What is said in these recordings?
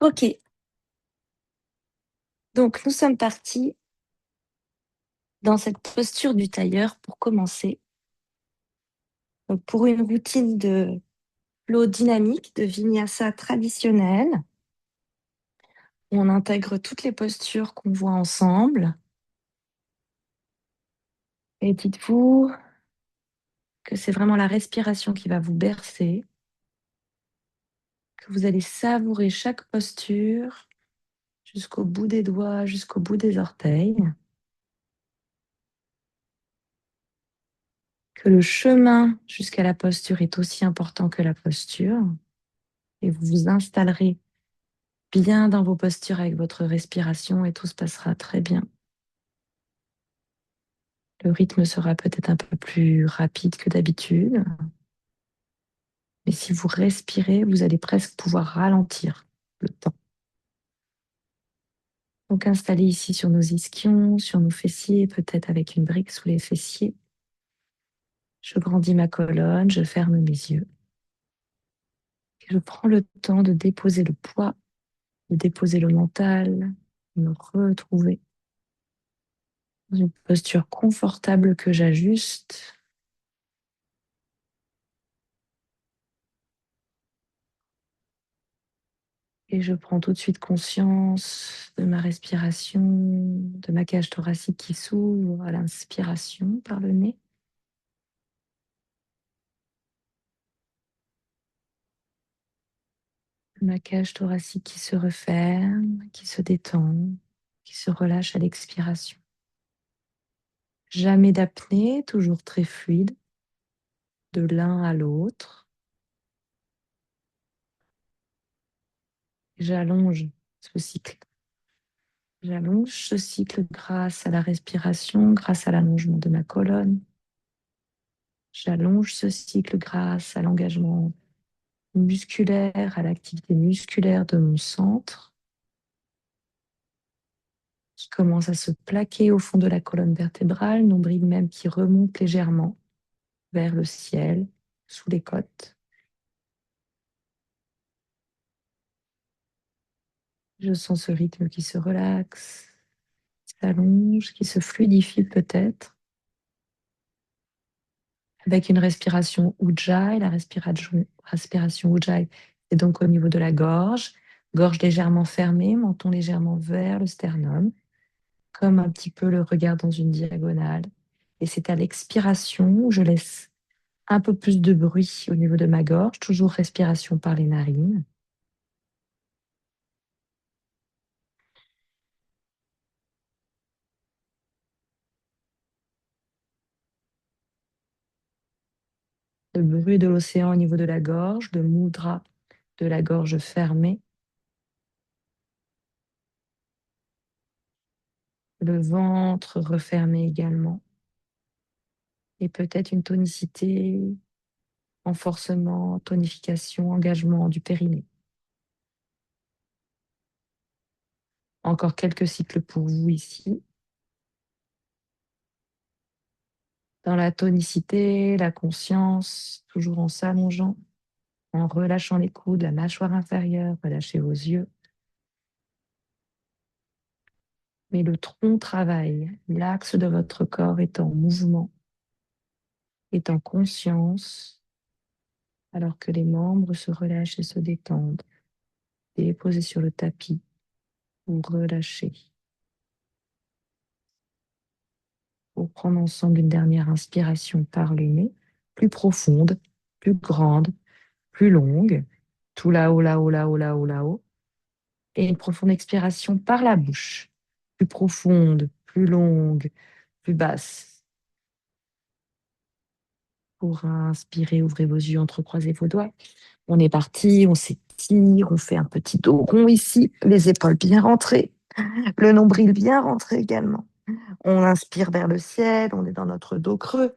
Ok, donc nous sommes partis dans cette posture du tailleur pour commencer. Donc, pour une routine de flow dynamique, de vinyasa traditionnel, où on intègre toutes les postures qu'on voit ensemble. Et dites-vous que c'est vraiment la respiration qui va vous bercer, que vous allez savourer chaque posture jusqu'au bout des doigts, jusqu'au bout des orteils. Que le chemin jusqu'à la posture est aussi important que la posture. Et vous vous installerez bien dans vos postures avec votre respiration et tout se passera très bien. Le rythme sera peut-être un peu plus rapide que d'habitude, mais si vous respirez, vous allez presque pouvoir ralentir le temps. Donc installez ici sur nos ischions, sur nos fessiers, peut-être avec une brique sous les fessiers. Je grandis ma colonne, je ferme mes yeux. Et je prends le temps de déposer le poids, de déposer le mental, de me retrouver dans une posture confortable que j'ajuste. Et je prends tout de suite conscience de ma respiration, de ma cage thoracique qui s'ouvre à l'inspiration par le nez. Ma cage thoracique qui se referme, qui se détend, qui se relâche à l'expiration. Jamais d'apnée, toujours très fluide, de l'un à l'autre. J'allonge ce cycle. J'allonge ce cycle grâce à la respiration, grâce à l'allongement de ma colonne. J'allonge ce cycle grâce à l'engagement musculaire, à l'activité musculaire de mon centre, qui commence à se plaquer au fond de la colonne vertébrale, nombril même qui remonte légèrement vers le ciel, sous les côtes. Je sens ce rythme qui se relaxe, qui s'allonge, qui se fluidifie peut-être, avec une respiration Ujjayi. La respiration Ujjayi est donc au niveau de la gorge, gorge légèrement fermée, menton légèrement vers le sternum, comme un petit peu le regard dans une diagonale. Et c'est à l'expiration où je laisse un peu plus de bruit au niveau de ma gorge, toujours respiration par les narines. Le bruit de l'océan au niveau de la gorge, le mudra de la gorge fermée, le ventre refermé également, et peut-être une tonicité, renforcement, tonification, engagement du périnée. Encore quelques cycles pour vous ici. Dans la tonicité, la conscience, toujours en s'allongeant, en relâchant les coudes, la mâchoire inférieure, relâchez vos yeux. Mais le tronc travaille, l'axe de votre corps est en mouvement, est en conscience, alors que les membres se relâchent et se détendent, déposés sur le tapis ou relâchés. Pour prendre ensemble une dernière inspiration par le nez, plus profonde, plus grande, plus longue, tout là-haut, là-haut, là-haut, là-haut, là-haut, et une profonde expiration par la bouche, plus profonde, plus longue, plus basse. Pour inspirer, ouvrez vos yeux, entrecroisez vos doigts. On est parti, on s'étire, on fait un petit dos rond ici, les épaules bien rentrées, le nombril bien rentré également. On inspire vers le ciel, on est dans notre dos creux.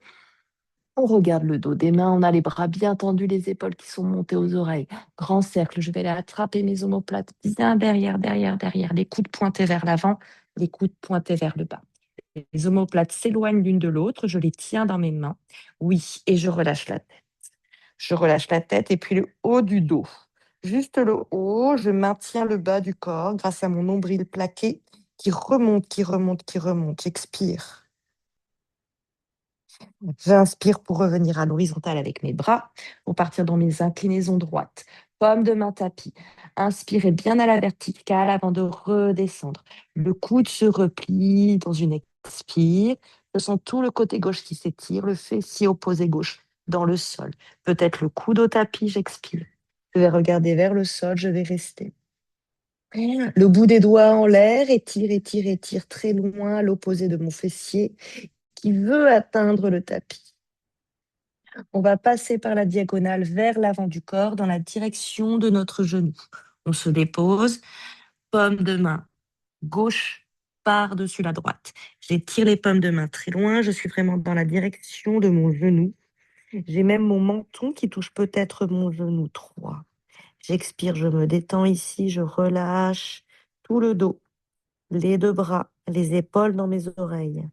On regarde le dos des mains, on a les bras bien tendus, les épaules qui sont montées aux oreilles. Grand cercle, je vais aller attraper mes omoplates bien derrière, derrière, derrière. Les coudes pointés vers l'avant, les coudes pointés vers le bas. Les omoplates s'éloignent l'une de l'autre, je les tiens dans mes mains. Oui, et je relâche la tête. Je relâche la tête et puis le haut du dos. Juste le haut, je maintiens le bas du corps grâce à mon nombril plaqué qui remonte, qui remonte, qui remonte. J'expire. J'inspire pour revenir à l'horizontale avec mes bras, pour partir dans mes inclinaisons droites. Pomme de main tapis. Inspirez bien à la verticale avant de redescendre. Le coude se replie dans une expire. Je sens tout le côté gauche qui s'étire, le fessier opposé gauche dans le sol. Peut-être le coude au tapis, j'expire. Je vais regarder vers le sol, je vais rester. Le bout des doigts en l'air, étire, étire, étire très loin à l'opposé de mon fessier qui veut atteindre le tapis. On va passer par la diagonale vers l'avant du corps dans la direction de notre genou. On se dépose, paume de main gauche par-dessus la droite. J'étire les pommes de main très loin, je suis vraiment dans la direction de mon genou. J'ai même mon menton qui touche peut-être mon genou 3. J'expire, je me détends ici, je relâche tout le dos, les deux bras, les épaules dans mes oreilles.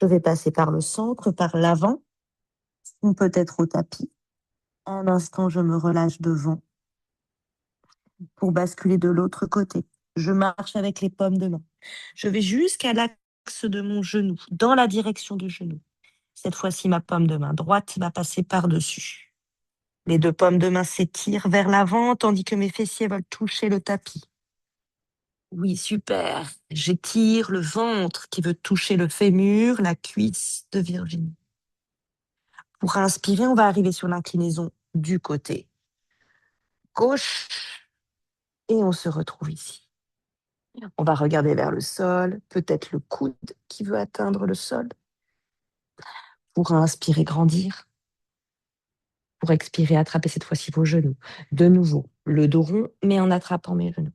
Je vais passer par le centre, par l'avant, ou peut-être au tapis. Un instant, je me relâche devant pour basculer de l'autre côté. Je marche avec les pommes de main. Je vais jusqu'à l'axe de mon genou, dans la direction du genou. Cette fois-ci, ma pomme de main droite va passer par-dessus. Les deux pommes de main s'étirent vers l'avant, tandis que mes fessiers veulent toucher le tapis. Oui, super. J'étire le ventre qui veut toucher le fémur, la cuisse de Virginie. Pour inspirer, on va arriver sur l'inclinaison du côté gauche et on se retrouve ici. On va regarder vers le sol, peut-être le coude qui veut atteindre le sol. Pour inspirer, grandir. Pour expirer, attraper cette fois-ci vos genoux. De nouveau, le dos rond, mais en attrapant mes genoux.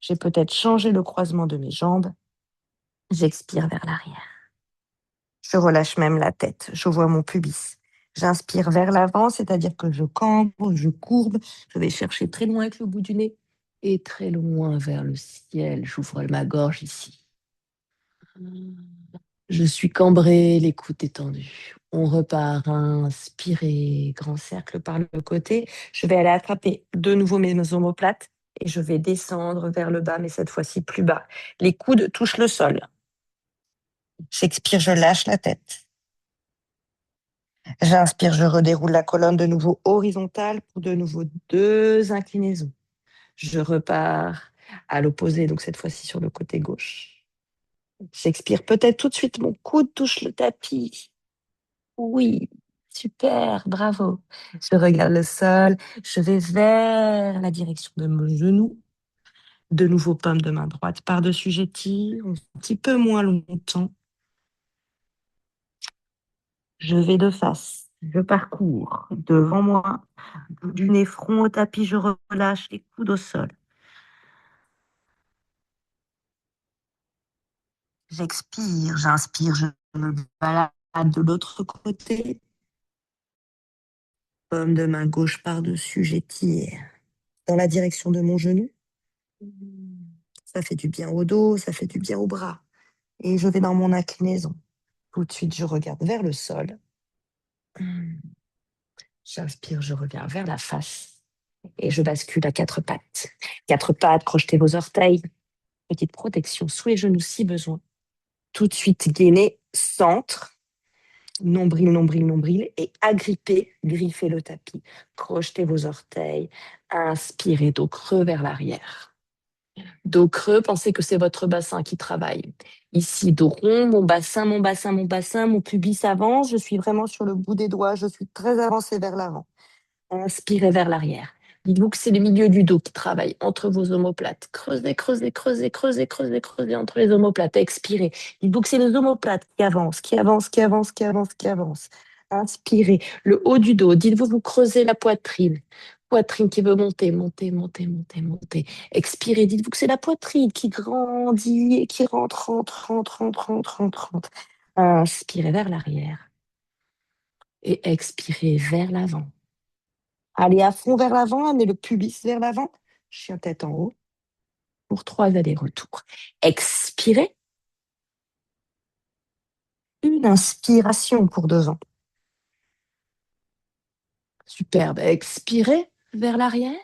J'ai peut-être changé le croisement de mes jambes. J'expire vers l'arrière. Je relâche même la tête. Je vois mon pubis. J'inspire vers l'avant, c'est-à-dire que je cambre, je courbe. Je vais chercher très loin avec le bout du nez et très loin vers le ciel. J'ouvre ma gorge ici. Je suis cambrée, les coudes étendus. On repart, inspirez, grand cercle par le côté. Je vais aller attraper de nouveau mes omoplates et je vais descendre vers le bas, mais cette fois-ci plus bas. Les coudes touchent le sol. J'expire, je lâche la tête. J'inspire, je redéroule la colonne de nouveau horizontale pour de nouveau 2 inclinaisons. Je repars à l'opposé, donc cette fois-ci sur le côté gauche. J'expire, peut-être tout de suite mon coude touche le tapis. Oui, super, bravo. Je regarde le sol, je vais vers la direction de mon genou. De nouveau, pomme de main droite par-dessus, j'étire un petit peu moins longtemps. Je vais de face, je parcours devant moi, du nez front au tapis, je relâche les coudes au sol. J'expire, j'inspire, je me balade de l'autre côté. Pomme de main gauche par-dessus, j'étire dans la direction de mon genou. Ça fait du bien au dos, ça fait du bien au bras. Et je vais dans mon inclinaison. Tout de suite, je regarde vers le sol. J'inspire, je regarde vers la face. Et je bascule à 4 pattes. 4 pattes, crochetez vos orteils. Petite protection sous les genoux si besoin. Tout de suite, gainez, centre. Nombril, nombril, nombril. Et agrippez, griffez le tapis. Crochetez vos orteils. Inspirez, dos creux vers l'arrière. Dos creux, pensez que c'est votre bassin qui travaille. Ici, dos rond, mon bassin, mon bassin, mon bassin, mon pubis avance. Je suis vraiment sur le bout des doigts. Je suis très avancée vers l'avant. Inspirez vers l'arrière. Dites-vous que c'est le milieu du dos qui travaille entre vos omoplates. Creusez, creusez, creusez, creusez, creusez, creusez entre les omoplates. Expirez. Dites-vous que c'est les omoplates qui avancent, qui avancent, qui avancent, qui avancent, qui avancent. Inspirez. Le haut du dos. Dites-vous, vous creusez la poitrine. Poitrine qui veut monter, monter, monter, monter, monter. Expirez. Dites-vous que c'est la poitrine qui grandit et qui rentre, rentre, rentre, rentre, rentre, rentre, rentre. Inspirez vers l'arrière et expirez vers l'avant. Allez à fond vers l'avant, amenez le pubis vers l'avant, chien tête en haut, pour 3 allers-retours. Expirez. Une inspiration pour devant. Superbe. Expirez. vers l'arrière.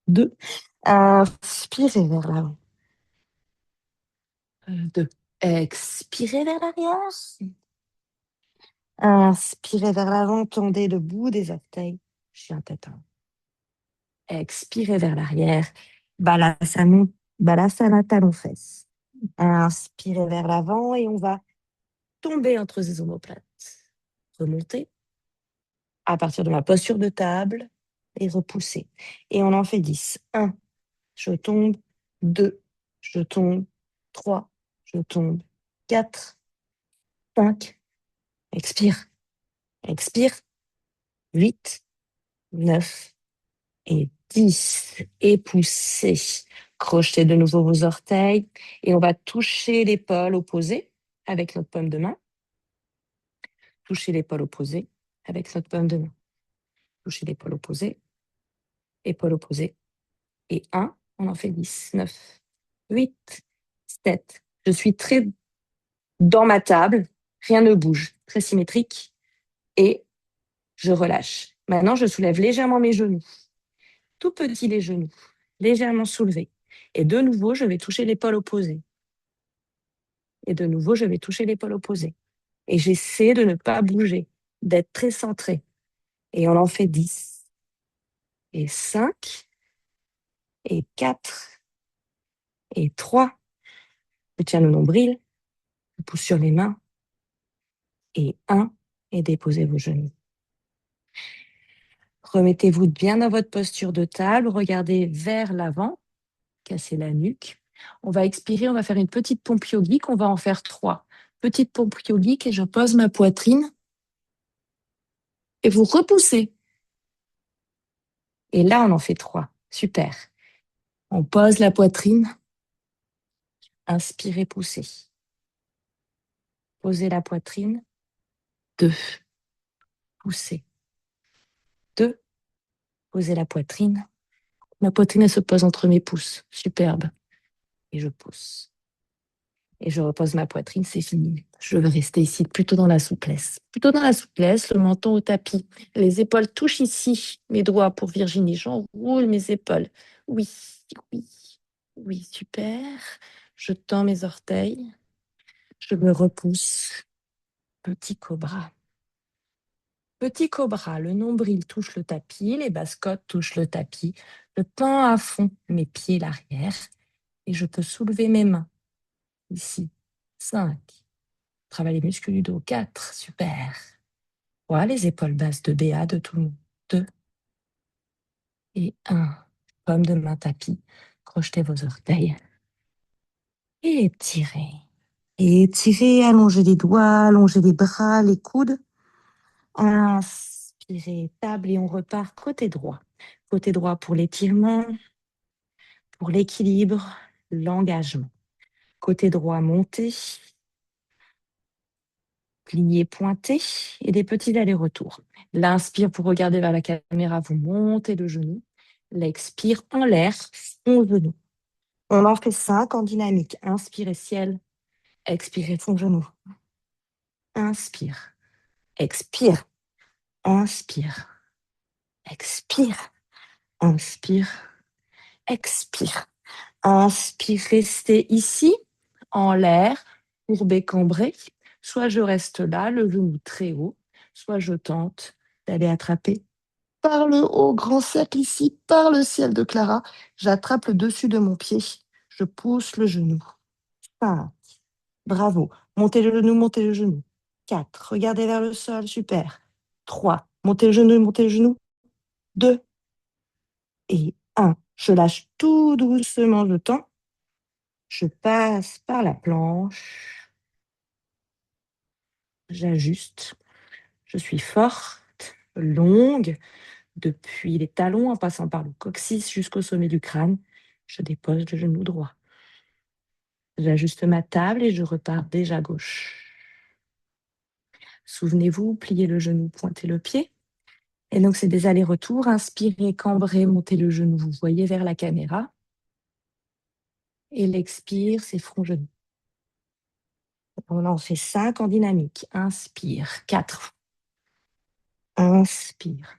2. Inspirez vers l'avant. 2. Expirez vers l'arrière. Inspirez vers l'avant, tendez le bout des orteils. Chien tête 1. Expirez vers l'arrière. Balasana talon-fesse. Inspirez vers l'avant et on va tomber entre les omoplates. Remonter à partir de ma posture de table et repousser. Et on en fait 10. 1, je tombe. 2, je tombe. 3, je tombe. 4, 5, expire. Expire. 8, 9 et 10. Et poussez. Crochetez de nouveau vos orteils et on va toucher l'épaule opposée avec notre paume de main. Toucher l'épaule opposée avec notre paume de main. Toucher l'épaule opposée, épaule opposée. Et 1, on en fait 10, 9, 8, 7. Je suis très dans ma table, rien ne bouge, très symétrique. Et je relâche. Maintenant, je soulève légèrement mes genoux. Tout petit les genoux, légèrement soulevés. Et de nouveau, je vais toucher l'épaule opposée. Et de nouveau, je vais toucher l'épaule opposée. Et j'essaie de ne pas bouger, d'être très centré. Et on en fait 10. Et 5. Et 4. Et 3. Je tiens le nombril. Je pousse sur les mains. Et 1. Et déposez vos genoux. Remettez-vous bien dans votre posture de table. Regardez vers l'avant. Cassez la nuque. On va expirer. On va faire une petite pompe yogique. On va en faire 3. Petite pompe yogique et je pose ma poitrine. Et vous repoussez. Et là, on en fait 3. Super. On pose la poitrine. Inspirez, poussez. Posez la poitrine. 2. Poussez. 2. Posez la poitrine. Ma poitrine, elle se pose entre mes pouces. Superbe. Et je pousse. Et je repose ma poitrine, c'est fini. Je veux rester ici, plutôt dans la souplesse. Plutôt dans la souplesse, le menton au tapis. Les épaules touchent ici. Mes doigts pour Virginie. J'enroule mes épaules. Oui, oui, oui, super. Je tends mes orteils. Je me repousse. Petit cobra. Petit cobra, le nombril touche le tapis, les basses-côtes touchent le tapis. Je tends à fond mes pieds l'arrière et je peux soulever mes mains. Ici, 5. Travaille les muscles du dos. 4, super. Voilà les épaules basses de BA de tout le monde. 2 et 1. Paume de main tapis. Crochetez vos orteils. Et étirez. Et étirez, allongez les doigts, allongez les bras, les coudes. Inspirez, table et on repart côté droit. Côté droit pour l'étirement, pour l'équilibre, l'engagement. Côté droit, montez, plié, pointé et des petits allers-retours. L'inspire pour regarder vers la caméra, vous montez le genou. L'expire en l'air, fond genou. On en fait 5 en dynamique. Inspirez ciel, expirez fond genou. Inspire, expire, inspire, expire, inspire, expire. Inspire, restez ici, en l'air, courbé, cambré. Soit je reste là, le genou très haut, soit je tente d'aller attraper par le haut, grand cercle ici, par le ciel de Clara. J'attrape le dessus de mon pied. Je pousse le genou. 5. Bravo. Montez le genou, montez le genou. 4. Regardez vers le sol, super. 3. Montez le genou, montez le genou. 2. Et 1. Je lâche tout doucement le temps. Je passe par la planche. J'ajuste. Je suis forte, longue, depuis les talons en passant par le coccyx jusqu'au sommet du crâne. Je dépose le genou droit. J'ajuste ma table et je repars déjà gauche. Souvenez-vous, pliez le genou, pointez le pied. Et donc, c'est des allers-retours. Inspirez, cambrez, montez le genou. Vous voyez vers la caméra. Et l'expire, c'est front-genou. On en fait 5 en dynamique. Inspire. 4. Inspire.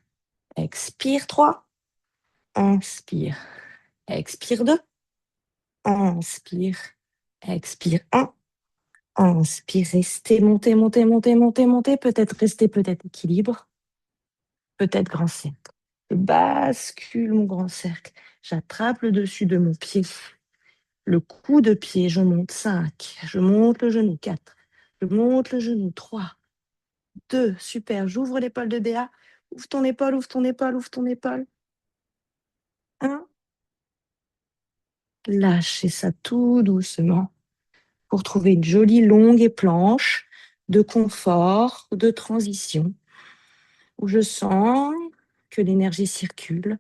Expire 3. Inspire. Expire 2. Inspire. Expire 1. Inspire, restez, montez, montez, montez, montez, montez. Peut-être rester, peut-être équilibre. Peut-être grand cercle. Je bascule mon grand cercle. J'attrape le dessus de mon pied. Le coup de pied, je monte 5. Je monte le genou 4. Je monte le genou 3. 2. Super. J'ouvre l'épaule de Béa. Ouvre ton épaule, ouvre ton épaule, ouvre ton épaule. 1. Lâchez ça tout doucement pour trouver une jolie longue planche de confort, de transition, où je sens que l'énergie circule,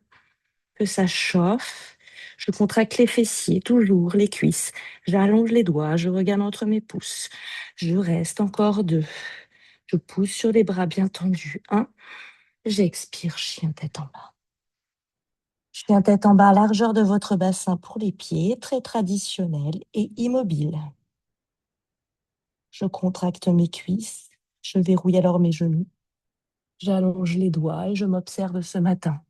que ça chauffe. Je contracte les fessiers, toujours les cuisses. J'allonge les doigts, je regarde entre mes pouces. Je reste encore 2. Je pousse sur les bras bien tendus. 1. J'expire, chien tête en bas. Chien tête en bas, largeur de votre bassin pour les pieds, très traditionnel et immobile. Je contracte mes cuisses. Je verrouille alors mes genoux. J'allonge les doigts et je m'observe ce matin.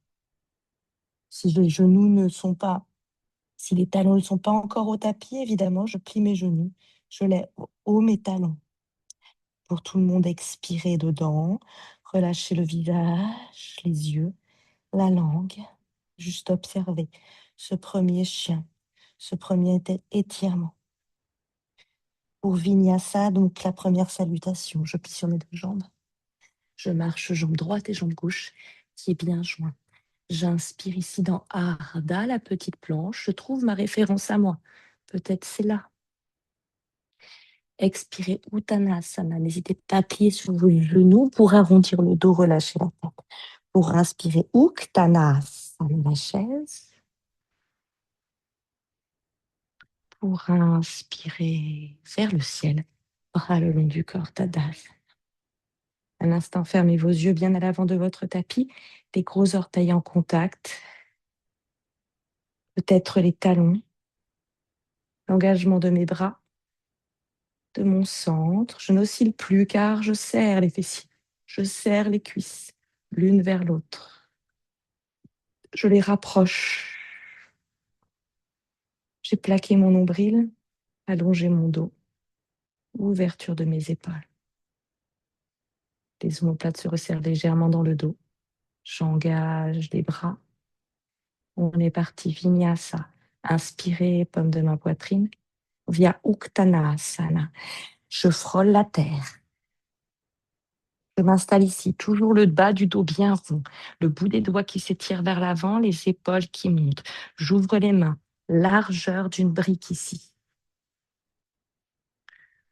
Si les genoux ne sont pas, si les talons ne sont pas encore au tapis, évidemment, je plie mes genoux. Je lève haut mes talons. Pour tout le monde, expirer dedans. Relâchez le visage, les yeux, la langue. Juste observer ce premier chien, ce premier étirement. Pour Vinyasa, donc la première salutation, je plie sur mes 2 jambes. Je marche jambe droite et jambe gauche qui est bien joint. J'inspire ici dans Ardha, la petite planche. Je trouve ma référence à moi. Peut-être c'est là. Expirez Uttanasana. N'hésitez pas à plier sur vos genoux pour arrondir le dos, relâcher la tête. Pour inspirer Uttanasana, la chaise. Pour inspirer vers le ciel, bras le long du corps, Tadasana. Un instant, fermez vos yeux bien à l'avant de votre tapis, les gros orteils en contact, peut-être les talons, l'engagement de mes bras, de mon centre. Je n'oscille plus car je serre les fessiers, je serre les cuisses l'une vers l'autre. Je les rapproche. J'ai plaqué mon nombril, allongé mon dos, ouverture de mes épaules. Les omoplates se resserrent légèrement dans le dos. J'engage les bras. On est parti, Vinyasa. Inspirez, paume de ma poitrine. Via Uttanasana. Je frôle la terre. Je m'installe ici, toujours le bas du dos bien rond, le bout des doigts qui s'étire vers l'avant, les épaules qui montent. J'ouvre les mains, largeur d'une brique ici.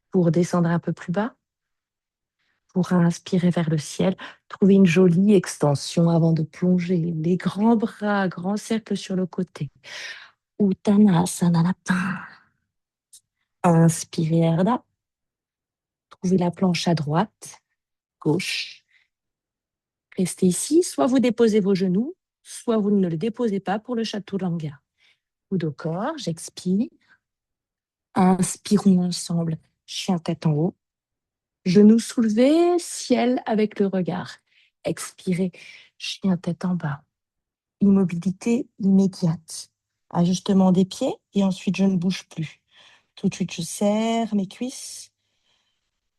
Pour descendre un peu plus bas, pour inspirer vers le ciel, trouver une jolie extension avant de plonger les grands bras, grands cercles sur le côté. Uttanasana lapin. Inspirez Ardha. Trouvez la planche à droite, gauche. Restez ici, soit vous déposez vos genoux, soit vous ne le déposez pas pour le Chaturanga. Coude au corps, j'expire. Inspirons ensemble, chien tête en haut. Genoux soulevés, ciel avec le regard. Expirez, chien tête en bas. Immobilité immédiate. Ajustement des pieds et ensuite je ne bouge plus. Tout de suite, je serre mes cuisses.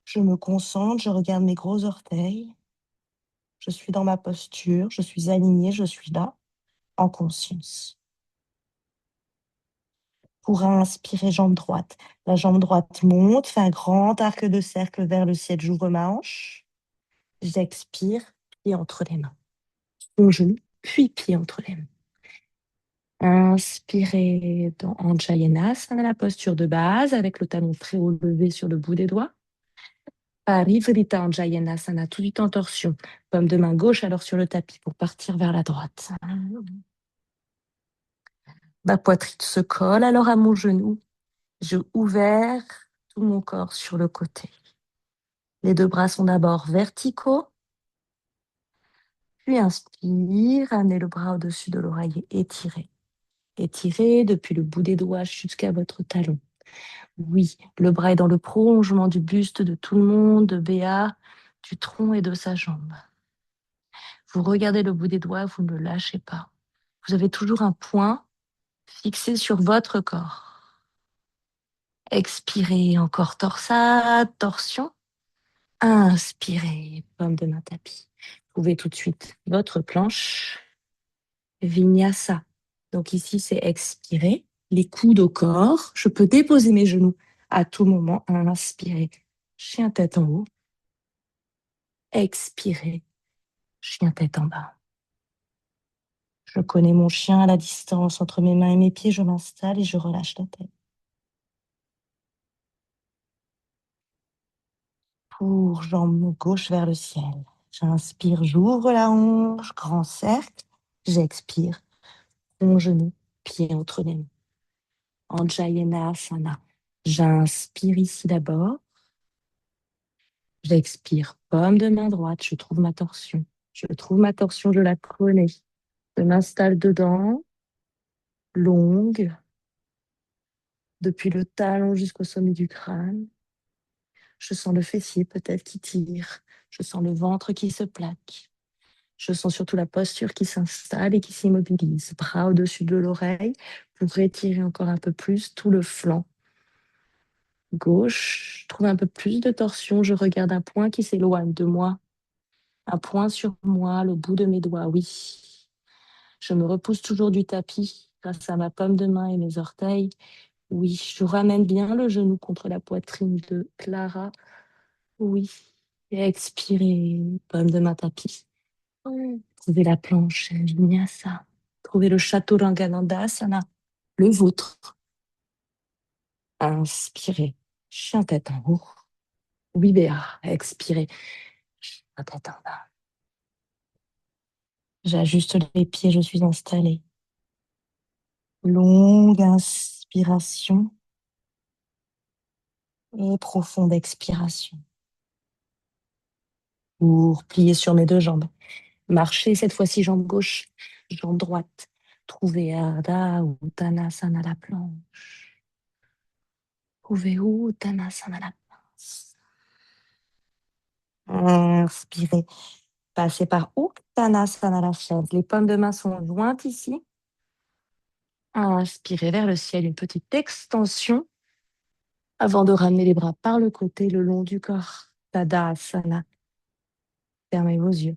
Je me concentre, je regarde mes gros orteils. Je suis dans ma posture, je suis alignée, je suis là, en conscience. Pour inspirer, jambe droite. La jambe droite monte, fait un grand arc de cercle vers le ciel, j'ouvre ma hanche. J'expire, pied entre les mains. Mon genou, puis pied entre les mains. Inspirez dans Anjayanasana, la posture de base, avec le talon très haut levé sur le bout des doigts. Parivrita Anjayanasana, tout en torsion. Paume de main gauche alors sur le tapis pour partir vers la droite. Ma poitrine se colle alors à mon genou. J'ai ouvert tout mon corps sur le côté. Les 2 bras sont d'abord verticaux. Puis inspire, amenez le bras au-dessus de l'oreiller, étirez. Étirez depuis le bout des doigts jusqu'à votre talon. Oui, le bras est dans le prolongement du buste de tout le monde, de Béa, du tronc et de sa jambe. Vous regardez le bout des doigts, vous ne le lâchez pas. Vous avez toujours un point fixé sur votre corps. Expirez encore torsade, torsion. Inspirez, pomme de main tapis. Trouvez tout de suite votre planche. Vinyasa. Donc ici, c'est expirer, les coudes au corps. Je peux déposer mes genoux à tout moment. Inspirez, chien tête en haut. Expirez, chien tête en bas. Je connais mon chien à la distance entre mes mains et mes pieds. Je m'installe et je relâche la tête. Pour jambe gauche vers le ciel. J'inspire, j'ouvre la hanche, grand cercle. J'expire, mon genou, pied entre les mains. Anjayanasana. J'inspire ici d'abord. J'expire, pomme de main droite. Je trouve ma torsion. Je trouve ma torsion, je la connais. Je m'installe dedans, longue, depuis le talon jusqu'au sommet du crâne. Je sens le fessier peut-être qui tire. Je sens le ventre qui se plaque. Je sens surtout la posture qui s'installe et qui s'immobilise. Bras au-dessus de l'oreille pour étirer encore un peu plus tout le flanc gauche. Je trouve un peu plus de torsion. Je regarde un point qui s'éloigne de moi. Un point sur moi, le bout de mes doigts, oui. Je me repousse toujours du tapis grâce à ma pomme de main et mes orteils. Oui, je ramène bien le genou contre la poitrine de Clara. Oui. Et expirez, pomme de main tapis. Trouvez la planche, Vinyasa. Trouvez le Chaturanga Dandasana, le vôtre. Inspirez, chien tête en haut. Wibea, expirez, chien tête en bas. J'ajuste les pieds, je suis installée. Longue inspiration et profonde expiration. Pour plier sur mes deux jambes. Marchez cette fois-ci jambe gauche, jambe droite. Trouvez Ardha Uttanasana la planche. Trouvez Uttanasana la planche. Inspirez. Passez par Uttanasana la chaise. Les pommes de main sont jointes ici. Inspirez vers le ciel, une petite extension avant de ramener les bras par le côté, le long du corps. Tadasana. Fermez vos yeux.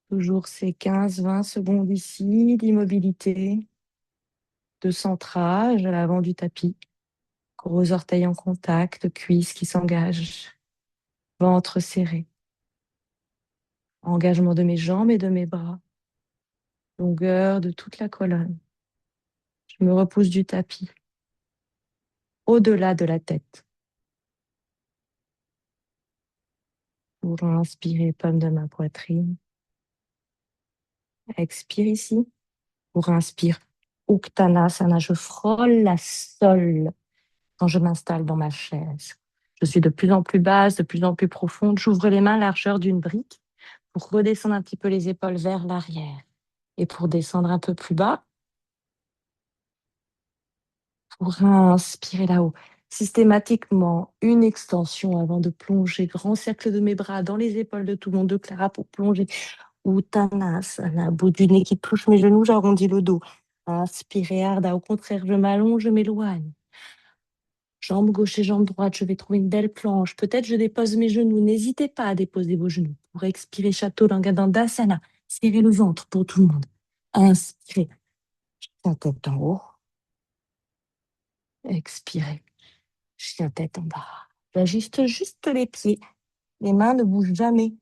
Toujours ces 15-20 secondes ici d'immobilité, de centrage à l'avant du tapis. Gros orteils en contact, cuisses qui s'engagent, ventre serré. Engagement de mes jambes et de mes bras. Longueur de toute la colonne. Je me repousse du tapis, au-delà de la tête. Pour inspirer, pomme de ma poitrine. Expire ici. Pour inspire, Uttanasana, je frôle la sol quand je m'installe dans ma chaise. Je suis de plus en plus basse, de plus en plus profonde. J'ouvre les mains largeur d'une brique pour redescendre un petit peu les épaules vers l'arrière. Et pour descendre un peu plus bas, pour inspirer là-haut. Systématiquement, une extension avant de plonger. Grand cercle de mes bras dans les épaules de tout le monde, de Clara pour plonger. Uttanasana, bout du nez qui touche mes genoux, j'arrondis le dos. Inspirez, Ardha. Au contraire, je m'allonge, je m'éloigne. Jambe gauche et jambe droite, je vais trouver une belle planche. Peut-être je dépose mes genoux. N'hésitez pas à déposer vos genoux. Pour expirer, Chaturanga Dandasana. Serrez le ventre pour tout le monde. Inspirez. Chien tête en haut. Expirez. Chien tête en bas. J'ajuste juste les pieds. Les mains ne bougent jamais.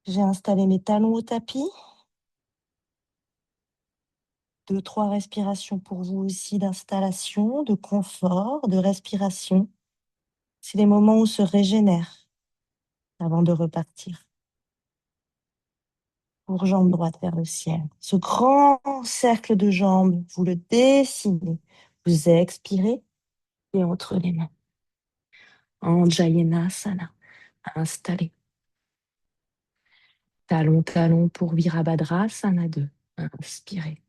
J'ai installé mes talons au tapis. 2-3 respirations pour vous aussi d'installation, de confort, de respiration. C'est les moments où on se régénère avant de repartir. Pour jambe droite vers le ciel. Ce grand cercle de jambes, vous le dessinez. Vous expirez et entre les mains. Anjayanasana, installé. Talon, talon pour Virabhadrasana 2. Inspirez.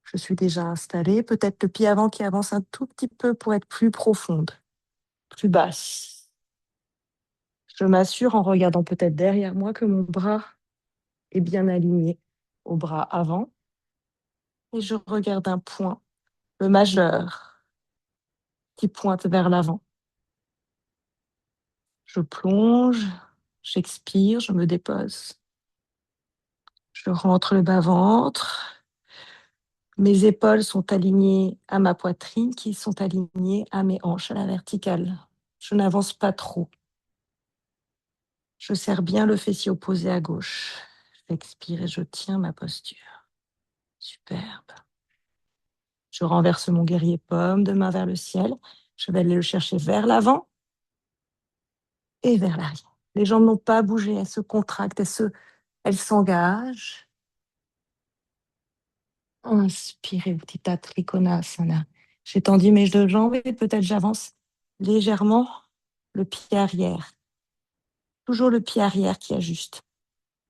Je suis déjà installée. Peut-être le pied avant qui avance un tout petit peu pour être plus profonde, plus basse. Je m'assure en regardant peut-être derrière moi que mon bras est bien aligné au bras avant. Et je regarde un point, le majeur, qui pointe vers l'avant. Je plonge, j'expire, je me dépose. Je rentre le bas-ventre. Mes épaules sont alignées à ma poitrine, qui sont alignées à mes hanches à la verticale. Je n'avance pas trop. Je serre bien le fessier opposé à gauche. J'expire et je tiens ma posture. Superbe. Je renverse mon guerrier pomme de main vers le ciel. Je vais aller le chercher vers l'avant et vers l'arrière. Les jambes n'ont pas bougé, elles se contractent, elles s'engagent. Inspirez, Utthita Trikonasana. J'ai tendu mes deux jambes et peut-être j'avance légèrement le pied arrière. Toujours le pied arrière qui ajuste.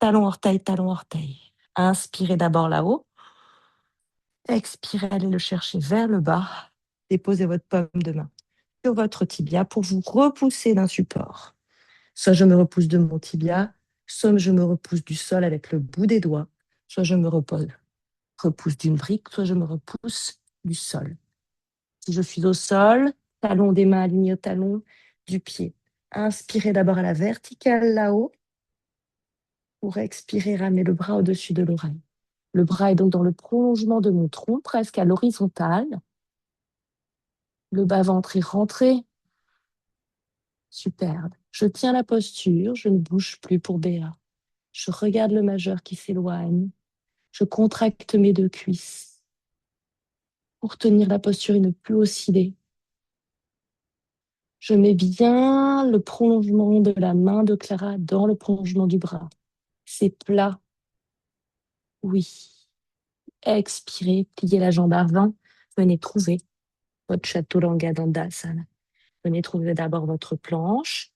Talon, orteil, talon, orteil. Inspirez d'abord là-haut. Expirez, allez le chercher vers le bas. Déposez votre paume de main sur votre tibia pour vous repousser d'un support. Soit je me repousse de mon tibia, soit je me repousse du sol avec le bout des doigts, soit je me repousse d'une brique, soit je me repousse du sol. Si je suis au sol, talon des mains alignés au talon du pied. Inspirez d'abord à la verticale là-haut pour expirer, ramener le bras au-dessus de l'oreille. Le bras est donc dans le prolongement de mon tronc, presque à l'horizontale. Le bas-ventre est rentré. Superbe. Je tiens la posture, je ne bouge plus pour Béa. Je regarde le majeur qui s'éloigne. Je contracte mes deux cuisses pour tenir la posture et ne plus osciller. Je mets bien le prolongement de la main de Clara dans le prolongement du bras. C'est plat. Oui. Expirez, pliez la jambe avant. Venez trouver votre Chaturanga Dandasana. Venez trouver d'abord votre planche.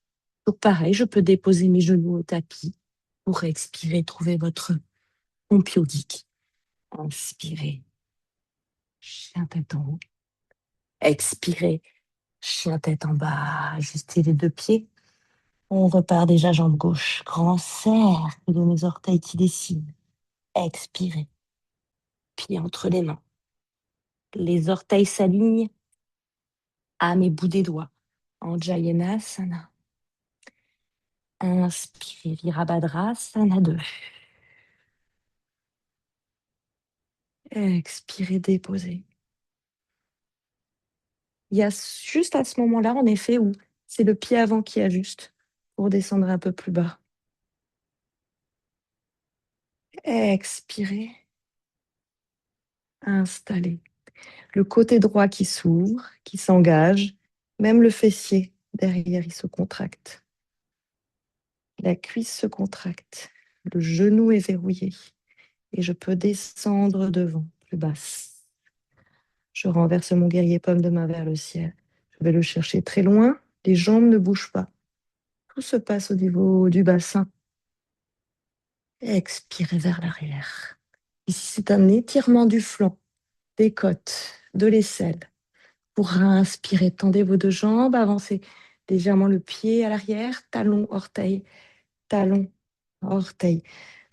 Donc pareil, je peux déposer mes genoux au tapis pour expirer, trouver votre pompe yogique. Inspirez, chien tête en haut. Expirez, chien tête en bas. Ajustez les deux pieds. On repart déjà jambe gauche. Grand cercle de mes orteils qui dessinent. Expirez. Pieds entre les mains. Les orteils s'alignent à mes bouts des doigts. Anjayanasana. Inspirez, Virabhadrasana 2. Expirez, déposez. Il y a juste à ce moment-là, en effet, où c'est le pied avant qui ajuste pour descendre un peu plus bas. Expirez. Installez. Le côté droit qui s'ouvre, qui s'engage. Même le fessier derrière, il se contracte. La cuisse se contracte. Le genou est verrouillé. Et je peux descendre devant, plus basse. Je renverse mon guerrier pomme de main vers le ciel. Je vais le chercher très loin. Les jambes ne bougent pas. Tout se passe au niveau du bassin. Expirez vers l'arrière. Ici, c'est un étirement du flanc, des côtes, de l'aisselle. Pour inspirer, tendez vos deux jambes, avancez légèrement le pied à l'arrière, talon, orteil, talon, orteil.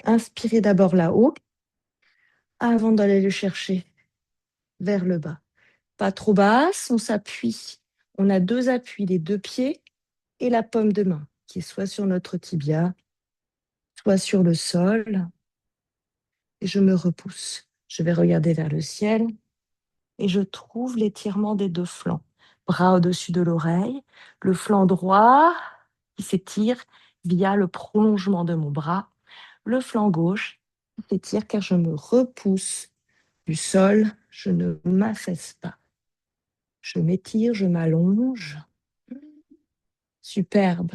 Inspirez d'abord là-haut avant d'aller le chercher vers le bas. Pas trop basse, on s'appuie. On a deux appuis, les deux pieds et la paume de main, qui est soit sur notre tibia, soit sur le sol. Et je me repousse. Je vais regarder vers le ciel et je trouve l'étirement des deux flancs. Bras au-dessus de l'oreille, le flanc droit qui s'étire via le prolongement de mon bras, le flanc gauche qui s'étire car je me repousse du sol, je ne m'affaisse pas. Je m'étire, je m'allonge. Superbe.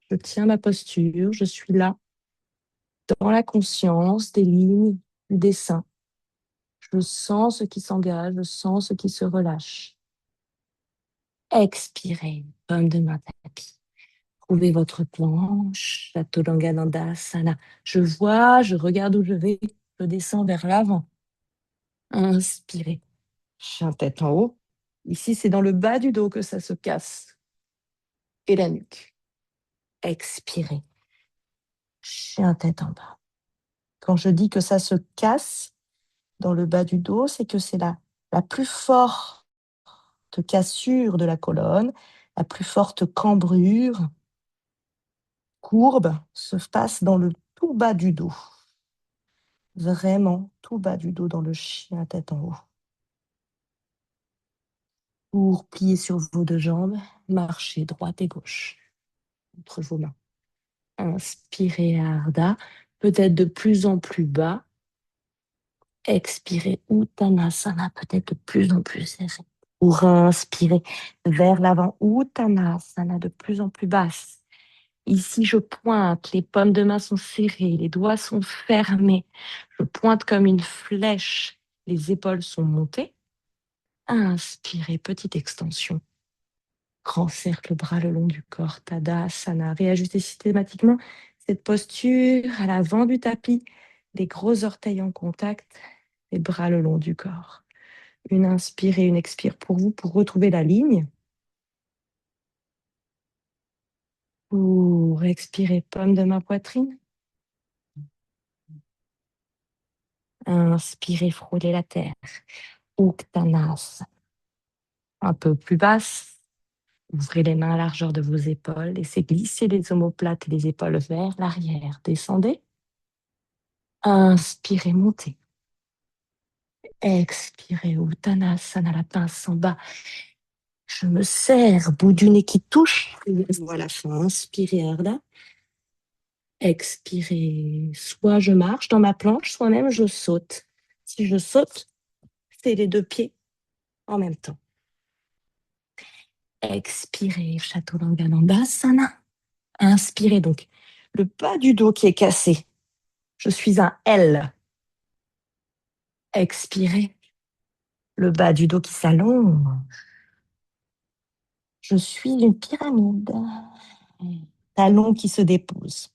Je tiens ma posture, je suis là, dans la conscience des lignes, du dessin. Je sens ce qui s'engage, je sens ce qui se relâche. Expirez, paume de main tapis. Trouvez votre planche, Chaturanga Dandasana. Je vois, je regarde où je vais, je descends vers l'avant. Inspirez, chien tête en haut. Ici, c'est dans le bas du dos que ça se casse et la nuque. Expirez. Chien tête en bas. Quand je dis que ça se casse dans le bas du dos, c'est que c'est la plus forte cassure de la colonne, la plus forte cambrure, courbe, se passe dans le tout bas du dos. Vraiment tout bas du dos dans le chien tête en haut. Pour plier sur vos deux jambes, marchez droite et gauche entre vos mains. Inspirez Ardha, peut-être de plus en plus bas. Expirez Uttanasana, peut-être de plus en plus serré. Pour inspirer vers l'avant, Uttanasana, de plus en plus basse. Ici, je pointe, les paumes de main sont serrées, les doigts sont fermés. Je pointe comme une flèche, les épaules sont montées. Inspirez, petite extension. Grand cercle, bras le long du corps, Tadasana. Réajustez systématiquement cette posture à l'avant du tapis, les gros orteils en contact, les bras le long du corps. Une inspire et une expire pour vous, pour retrouver la ligne. Pour expirer, paume de ma poitrine. Inspirez, frôlez la terre. Uttanasana. Un peu plus basse. Ouvrez les mains à la largeur de vos épaules. Laissez glisser les omoplates et les épaules vers l'arrière. Descendez. Inspirez, montez. Expirez, Uttanasana, la pince en bas. Je me serre, bout du nez qui touche. Voilà, fin. Inspirez, Ardha. Expirez. Soit je marche dans ma planche, soit même je saute. Si je saute, c'est les deux pieds en même temps. Expirez, Chaturanga Dandasana. Inspirez donc. Le bas du dos qui est cassé. Je suis un L. Expirez. Le bas du dos qui s'allonge. Je suis une pyramide. Talons qui se déposent.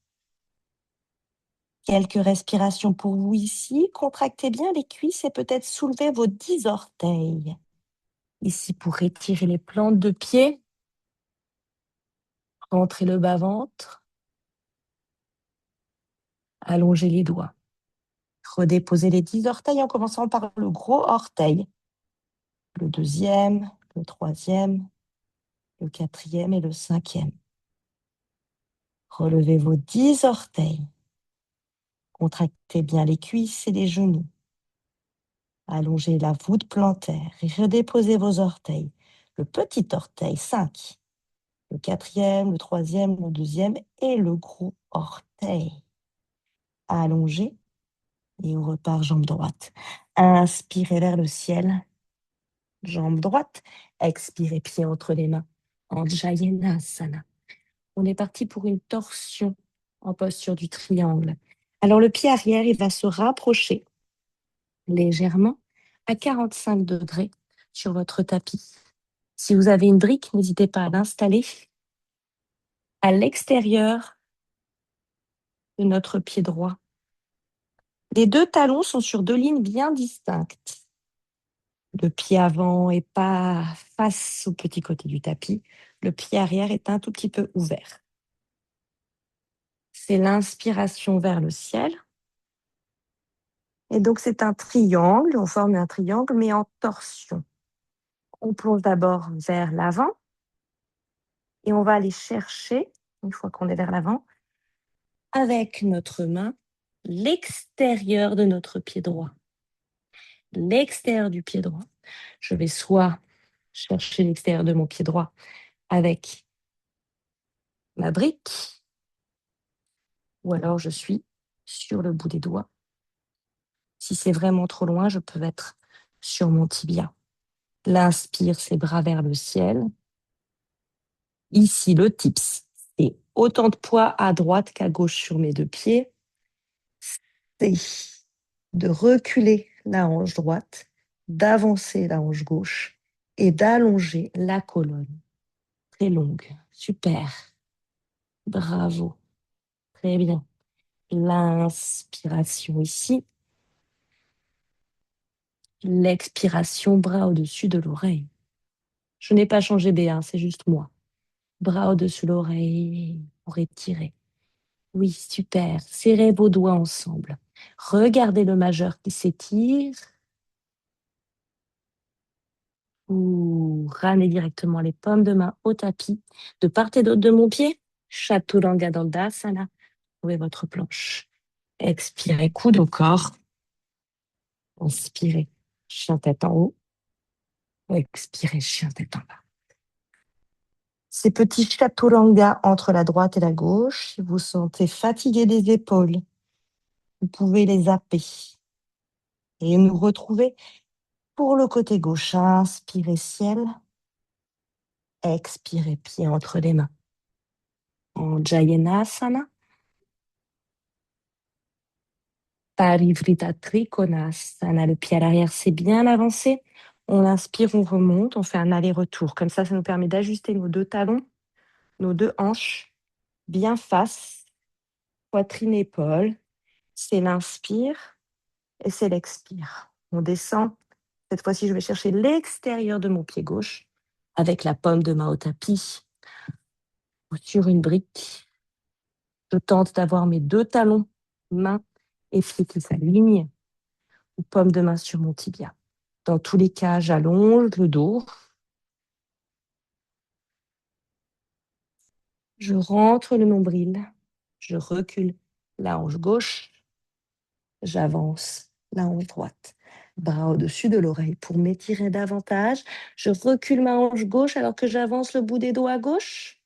Quelques respirations pour vous ici. Contractez bien les cuisses et peut-être soulevez vos 10 orteils. Ici, pour étirer les plantes de pied. Rentrez le bas-ventre. Allongez les doigts. Redéposez les 10 orteils en commençant par le gros orteil. Le deuxième, le troisième, le quatrième et le cinquième. Relevez vos 10 orteils. Contractez bien les cuisses et les genoux. Allongez la voûte plantaire et redéposez vos orteils. Le petit orteil, 5. Le quatrième, le troisième, le deuxième et le gros orteil. Allongez et on repart jambe droite. Inspirez vers le ciel. Jambe droite. Expirez, pied entre les mains. Anjayanasana. On est parti pour une torsion en posture du triangle. Alors le pied arrière, il va se rapprocher légèrement à 45 degrés sur votre tapis. Si vous avez une brique, n'hésitez pas à l'installer à l'extérieur de notre pied droit. Les deux talons sont sur deux lignes bien distinctes. Le pied avant n'est pas face au petit côté du tapis. Le pied arrière est un tout petit peu ouvert. C'est l'inspiration vers le ciel. Et donc, c'est un triangle. On forme un triangle, mais en torsion. On plonge d'abord vers l'avant et on va aller chercher, une fois qu'on est vers l'avant, avec notre main, l'extérieur de notre pied droit. L'extérieur du pied droit. Je vais soit chercher l'extérieur de mon pied droit avec ma brique, ou alors je suis sur le bout des doigts. Si c'est vraiment trop loin, je peux être sur mon tibia. L'inspire, ses bras vers le ciel. Ici, le tips, c'est autant de poids à droite qu'à gauche sur mes deux pieds. C'est de reculer la hanche droite, d'avancer la hanche gauche et d'allonger la colonne. Très longue. Super. Bravo. Très bien. L'inspiration ici. L'expiration, bras au-dessus de l'oreille. Je n'ai pas changé B1, c'est juste moi. Bras au-dessus de l'oreille. pour étirer. Oui, super. Serrez vos doigts ensemble. Regardez le majeur qui s'étire. Ou ramenez directement les paumes de main au tapis. De part et d'autre de mon pied. Chaturanga Dandasana. Trouvez votre planche. Expirez, coude au corps. Inspirez, chien tête en haut. Expirez, chien tête en bas. Ces petits chaturanga entre la droite et la gauche, si vous sentez fatigué des épaules, vous pouvez les zapper. Et nous retrouver pour le côté gauche. Inspirez ciel. Expirez pied entre les mains. En Jayanasana. Parivrita Trikonasana. Le pied à l'arrière, c'est bien avancé. On inspire, on remonte, on fait un aller-retour. Comme ça nous permet d'ajuster nos deux talons, nos deux hanches, bien face, poitrine, épaule. C'est l'inspire et c'est l'expire. On descend. Cette fois-ci, je vais chercher l'extérieur de mon pied gauche avec la paume de main au tapis ou sur une brique. Je tente d'avoir mes deux talons, main et pied qui s'alignent, ou paume de main sur mon tibia. Dans tous les cas, j'allonge le dos. Je rentre le nombril. Je recule la hanche gauche. J'avance la hanche droite. Bras au-dessus de l'oreille pour m'étirer davantage. Je recule ma hanche gauche alors que j'avance le bout des doigts à gauche.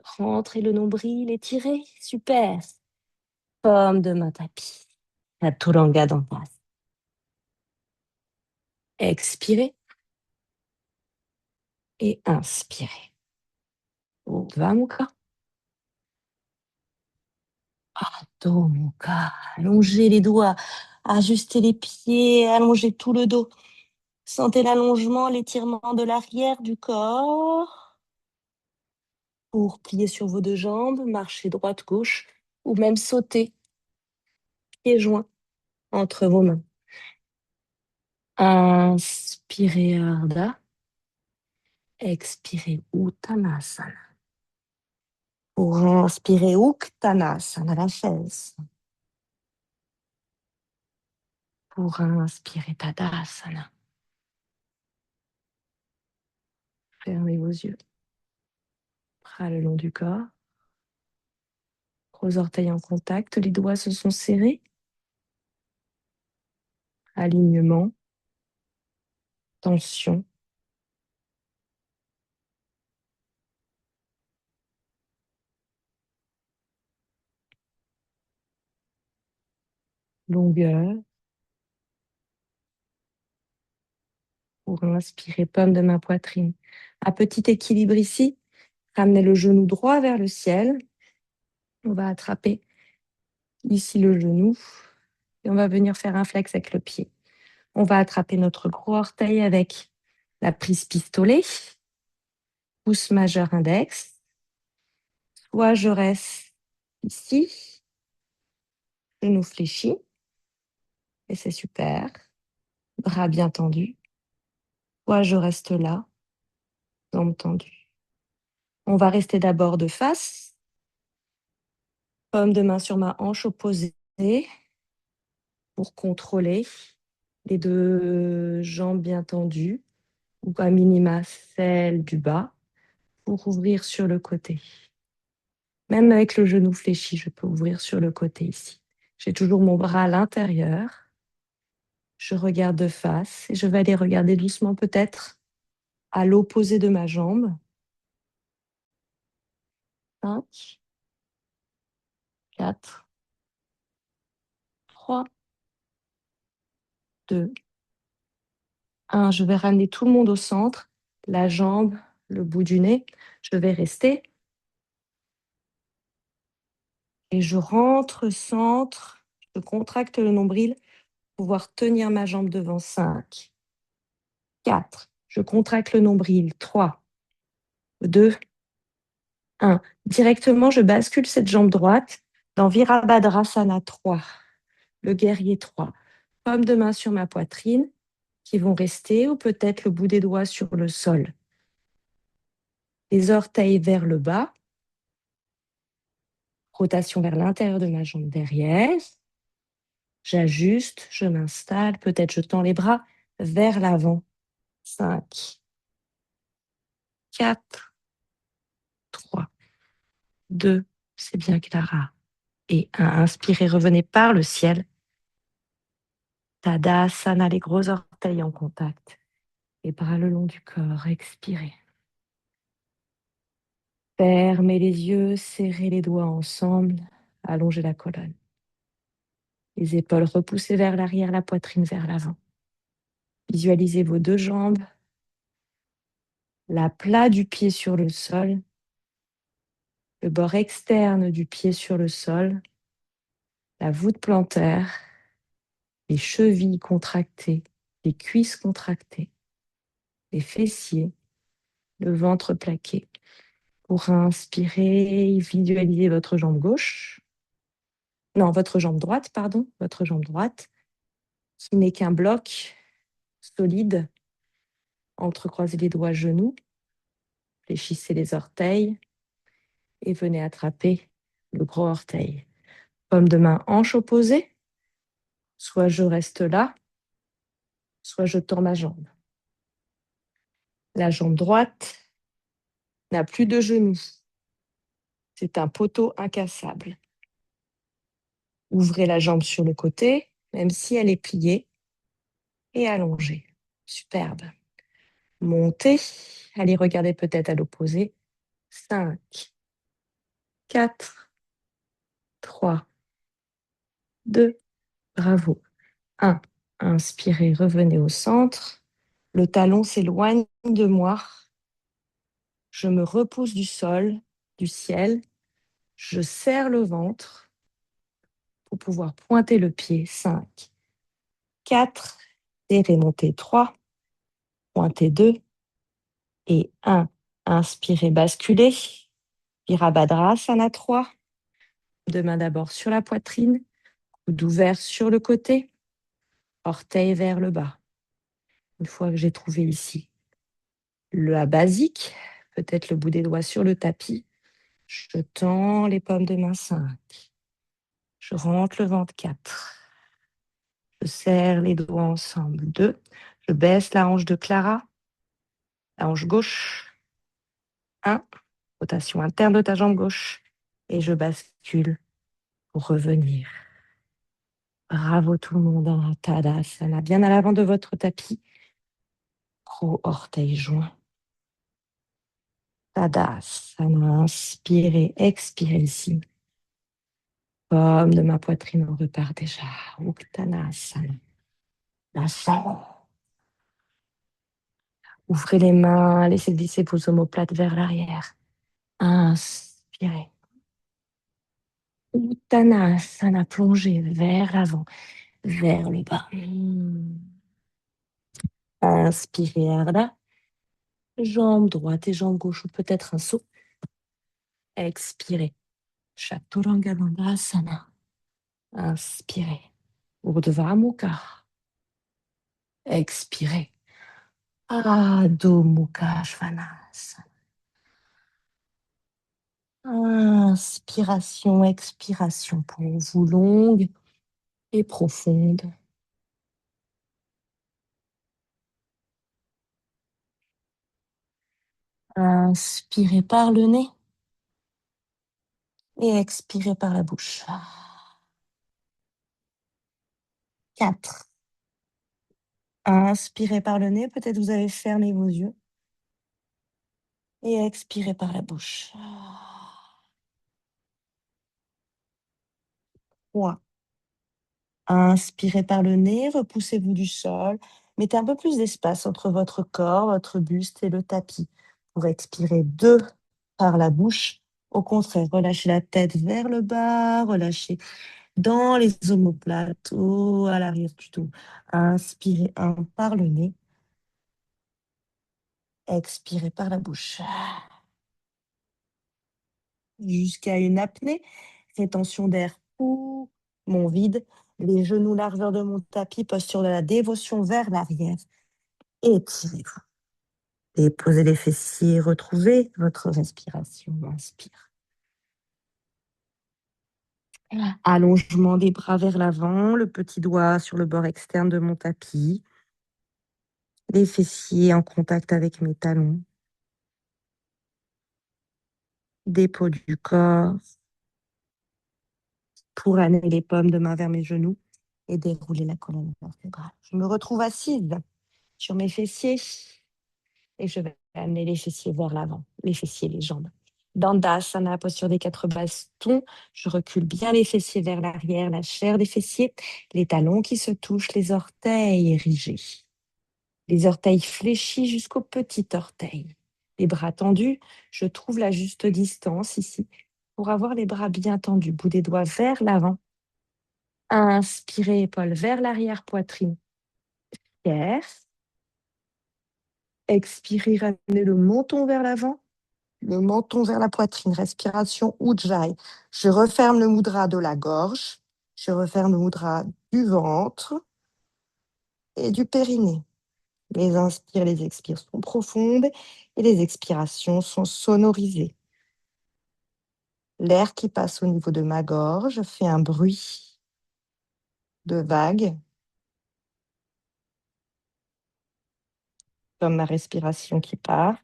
Rentrez le nombril, étirez. Super. Paume de main tapis. Chaturanga Dandasana. Expirez et inspirez. Urdhva Mukha. Adho Mukha. Allongez les doigts, ajustez les pieds, allongez tout le dos. Sentez l'allongement, l'étirement de l'arrière du corps. Pour plier sur vos deux jambes, marcher droite-gauche ou même sauter, pieds joints entre vos mains. Inspirez Ardha. Expirez Uttanasana. Pour inspirer Uttanasana, la chaise. Pour inspirer Tadasana. Fermez vos yeux. Bras le long du corps. Gros orteils en contact, les doigts se sont serrés. Alignement. Tension. Longueur. Pour inspirer, paume de ma poitrine. À petit équilibre ici, ramenez le genou droit vers le ciel. On va attraper ici le genou et on va venir faire un flex avec le pied. On va attraper notre gros orteil avec la prise pistolet, pouce majeur index. Soit je reste ici, genou fléchi, et c'est super, bras bien tendus. Soit je reste là, jambes tendues. On va rester d'abord de face, paume de main sur ma hanche opposée pour contrôler les deux jambes bien tendues, ou à minima celle du bas, pour ouvrir sur le côté. Même avec le genou fléchi, je peux ouvrir sur le côté ici. J'ai toujours mon bras à l'intérieur. Je regarde de face et je vais aller regarder doucement peut-être à l'opposé de ma jambe. 5, 4, 3, 2, 1. Je vais ramener tout le monde au centre, la jambe, le bout du nez. Je vais rester. Et je rentre, centre, je contracte le nombril pour pouvoir tenir ma jambe devant. 5, 4, je contracte le nombril. 3, 2, 1. Directement, je bascule cette jambe droite dans Virabhadrasana 3, le guerrier 3. Paume de main sur ma poitrine qui vont rester ou peut-être le bout des doigts sur le sol. Les orteils vers le bas. Rotation vers l'intérieur de ma jambe derrière. J'ajuste, je m'installe. Peut-être je tends les bras vers l'avant. 5, 4, 3, 2, c'est bien Clara. Et 1, inspirez, revenez par le ciel. Tadasana, les gros orteils en contact. Et bras le long du corps, expirez. Fermez les yeux, serrez les doigts ensemble, allongez la colonne. Les épaules repoussées vers l'arrière, la poitrine vers l'avant. Visualisez vos deux jambes, la plat du pied sur le sol, le bord externe du pied sur le sol, la voûte plantaire, les chevilles contractées, les cuisses contractées, les fessiers, le ventre plaqué. Pour inspirer, visualisez votre jambe gauche. Non, votre jambe droite, pardon, votre jambe droite, qui n'est qu'un bloc solide. Entrecroisez les doigts genoux, fléchissez les orteils et venez attraper le gros orteil. Paume de main, hanche opposée. Soit je reste là, soit je tends ma jambe. La jambe droite n'a plus de genoux. C'est un poteau incassable. Ouvrez la jambe sur le côté, même si elle est pliée, et allongée. Superbe. Montez. Allez regarder peut-être à l'opposé. 5, 4, 3, 2, bravo. 1. Inspirez, revenez au centre. Le talon s'éloigne de moi. Je me repousse du sol, du ciel. Je serre le ventre pour pouvoir pointer le pied. 5, 4, et remontez 3, pointez 2 et 1. Inspirez, basculez. Virabhadrasana 3. Deux mains d'abord sur la poitrine, coude ouvert sur le côté, orteil vers le bas. Une fois que j'ai trouvé ici la basique, peut-être le bout des doigts sur le tapis, je tends les paumes de main 5. Je rentre le ventre 4. Je serre les doigts ensemble 2. Je baisse la hanche de Clara, la hanche gauche 1. Rotation interne de ta jambe gauche. Et je bascule pour revenir. Bravo tout le monde en Tadasana. Bien à l'avant de votre tapis. Gros orteil joint. Tadasana. Inspirez, expirez ici. Paume de ma poitrine, on repart déjà. Uttanasana. La sang. Ouvrez les mains, laissez glisser vos omoplates vers l'arrière. Inspirez. Uttanasana, plongez vers l'avant, vers le bas. Inspirez, Ardha. Jambe droite et jambe gauche, ou peut-être un saut. Expirez. Chaturanga Dandasana. Inspirez. Urdhva Mukha. Expirez. Adho Mukha Svanasana. Inspiration, expiration pour vous, longue et profonde. Inspirez par le nez et expirez par la bouche. 4. Inspirez par le nez, peut-être vous avez fermé vos yeux. Et expirez par la bouche. 3. Inspirez par le nez, repoussez-vous du sol. Mettez un peu plus d'espace entre votre corps, votre buste et le tapis. Pour expirer 2 par la bouche. Au contraire, relâchez la tête vers le bas, relâchez dans les omoplates, à l'arrière du dos. Inspirez 1 par le nez. Expirez par la bouche. Jusqu'à une apnée. Rétention d'air, mon vide. Les genoux largeur de mon tapis, posture de la dévotion vers l'arrière. Étirez-vous. Déposez les fessiers, retrouvez votre respiration. Inspire. Allongement des bras vers l'avant, le petit doigt sur le bord externe de mon tapis, les fessiers en contact avec mes talons, dépôt du corps, pour amener les paumes de main vers mes genoux et dérouler la colonne vertébrale. Je me retrouve assise sur mes fessiers et je vais amener les fessiers vers l'avant, les fessiers, les jambes. Dandasana, posture des 4 bastons. Je recule bien les fessiers vers l'arrière, la chair des fessiers, les talons qui se touchent, les orteils érigés. Les orteils fléchis jusqu'au petit orteil. Les bras tendus, je trouve la juste distance ici pour avoir les bras bien tendus, bout des doigts vers l'avant. Inspirez, épaules vers l'arrière, poitrine. Fier. Expirez, ramenez le menton vers l'avant, le menton vers la poitrine. Respiration Ujjayi. Je referme le mudra de la gorge. Je referme le mudra du ventre et du périnée. Les inspires, les expires sont profondes et les expirations sont sonorisées. L'air qui passe au niveau de ma gorge fait un bruit de vague, comme ma respiration qui part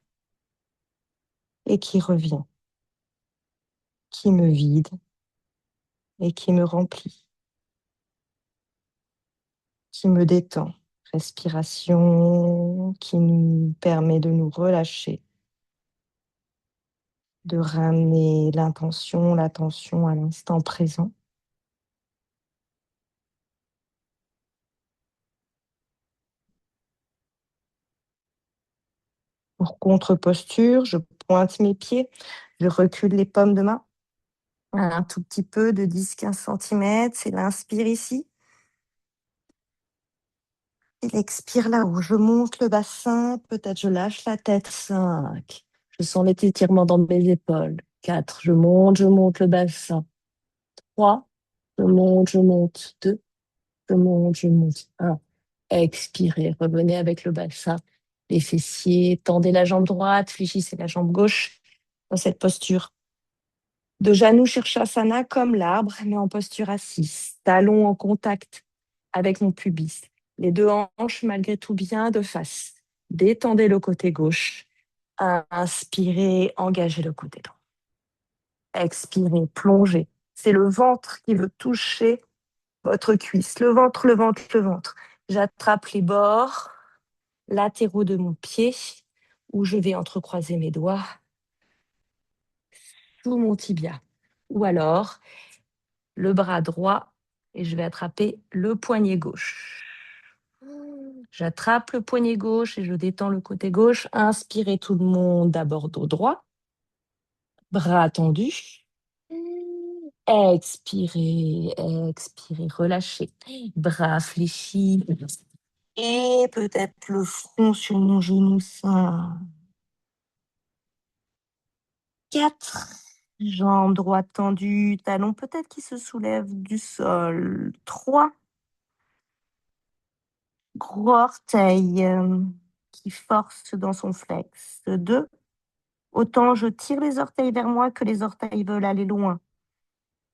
et qui revient, qui me vide et qui me remplit, qui me détend. Respiration qui nous permet de nous relâcher, de ramener l'intention, l'attention à l'instant présent. Pour contre-posture, je pointe mes pieds, je recule les paumes de main un tout petit peu de 10-15 cm. C'est l'inspire ici. Et l'expire là-haut. Je monte le bassin, peut-être je lâche la tête. 5. Je sens les étirements dans mes épaules. 4. Je monte le bassin. 3. Je monte. 2. Je monte. 1. Expirez, revenez avec le bassin. Les fessiers, tendez la jambe droite, fléchissez la jambe gauche dans cette posture de Janu Shirshasana comme l'arbre, mais en posture assise. Talons en contact avec mon pubis. Les deux hanches malgré tout bien de face. Détendez le côté gauche. Inspirez, engagez le côté droit. Expirez, plongez. C'est le ventre qui veut toucher votre cuisse. Le ventre, le ventre, le ventre. J'attrape les bords latéraux de mon pied où je vais entrecroiser mes doigts sous mon tibia. Ou alors, le bras droit et je vais attraper le poignet gauche. J'attrape le poignet gauche et je détends le côté gauche. Inspirez tout le monde, d'abord dos droit. Bras tendus. Expirez, expirez, relâchez. Bras fléchis. Et peut-être le front sur mon genou sain. 4. Jambes droite tendue, talons peut-être qui se soulèvent du sol. 3. Gros orteil qui force dans son flex. 2. Autant je tire les orteils vers moi que les orteils veulent aller loin.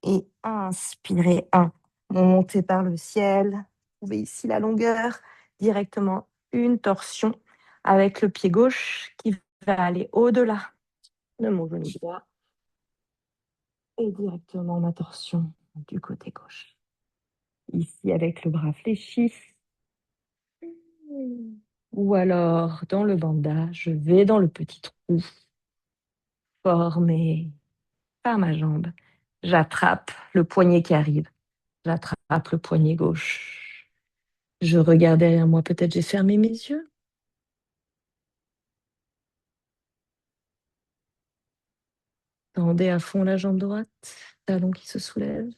Et inspirez. 1. Montez par le ciel. Trouvez ici la longueur. Directement une torsion avec le pied gauche qui va aller au-delà de mon genou droit. Et directement ma torsion du côté gauche. Ici avec le bras fléchi. Ou alors, dans le bandage, je vais dans le petit trou formé par ma jambe. J'attrape le poignet qui arrive. J'attrape le poignet gauche. Je regarde derrière moi. Peut-être j'ai fermé mes yeux. Tendez à fond la jambe droite. Talon qui se soulève.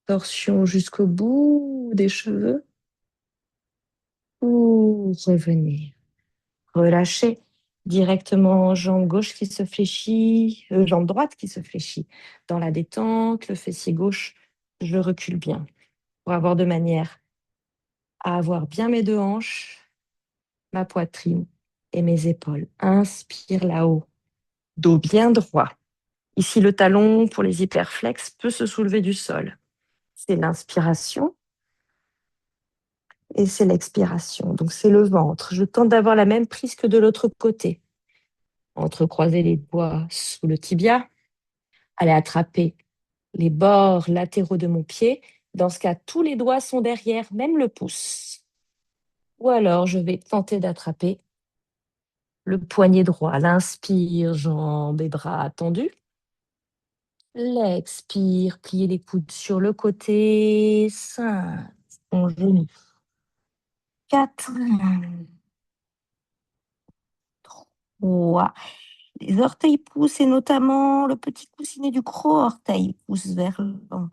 Torsion jusqu'au bout des cheveux. Ou revenir. Relâchez. Directement jambe gauche qui se fléchit, jambe droite qui se fléchit. Dans la détente, le fessier gauche, je recule bien pour avoir de manière à avoir bien mes deux hanches, ma poitrine et mes épaules. Inspire là-haut, dos bien droit. Ici, le talon pour les hyperflex peut se soulever du sol. C'est l'inspiration et c'est l'expiration. Donc, c'est le ventre. Je tente d'avoir la même prise que de l'autre côté. Entrecroiser les doigts sous le tibia. Allez attraper les bords latéraux de mon pied. Dans ce cas, tous les doigts sont derrière, même le pouce. Ou alors, je vais tenter d'attraper le poignet droit. L'inspire, jambes et bras tendus. L'expire, plier les coudes sur le côté. 5, mon genou. 4, 3. Les orteils poussent et notamment le petit coussinet du gros orteil pousse vers l'avant.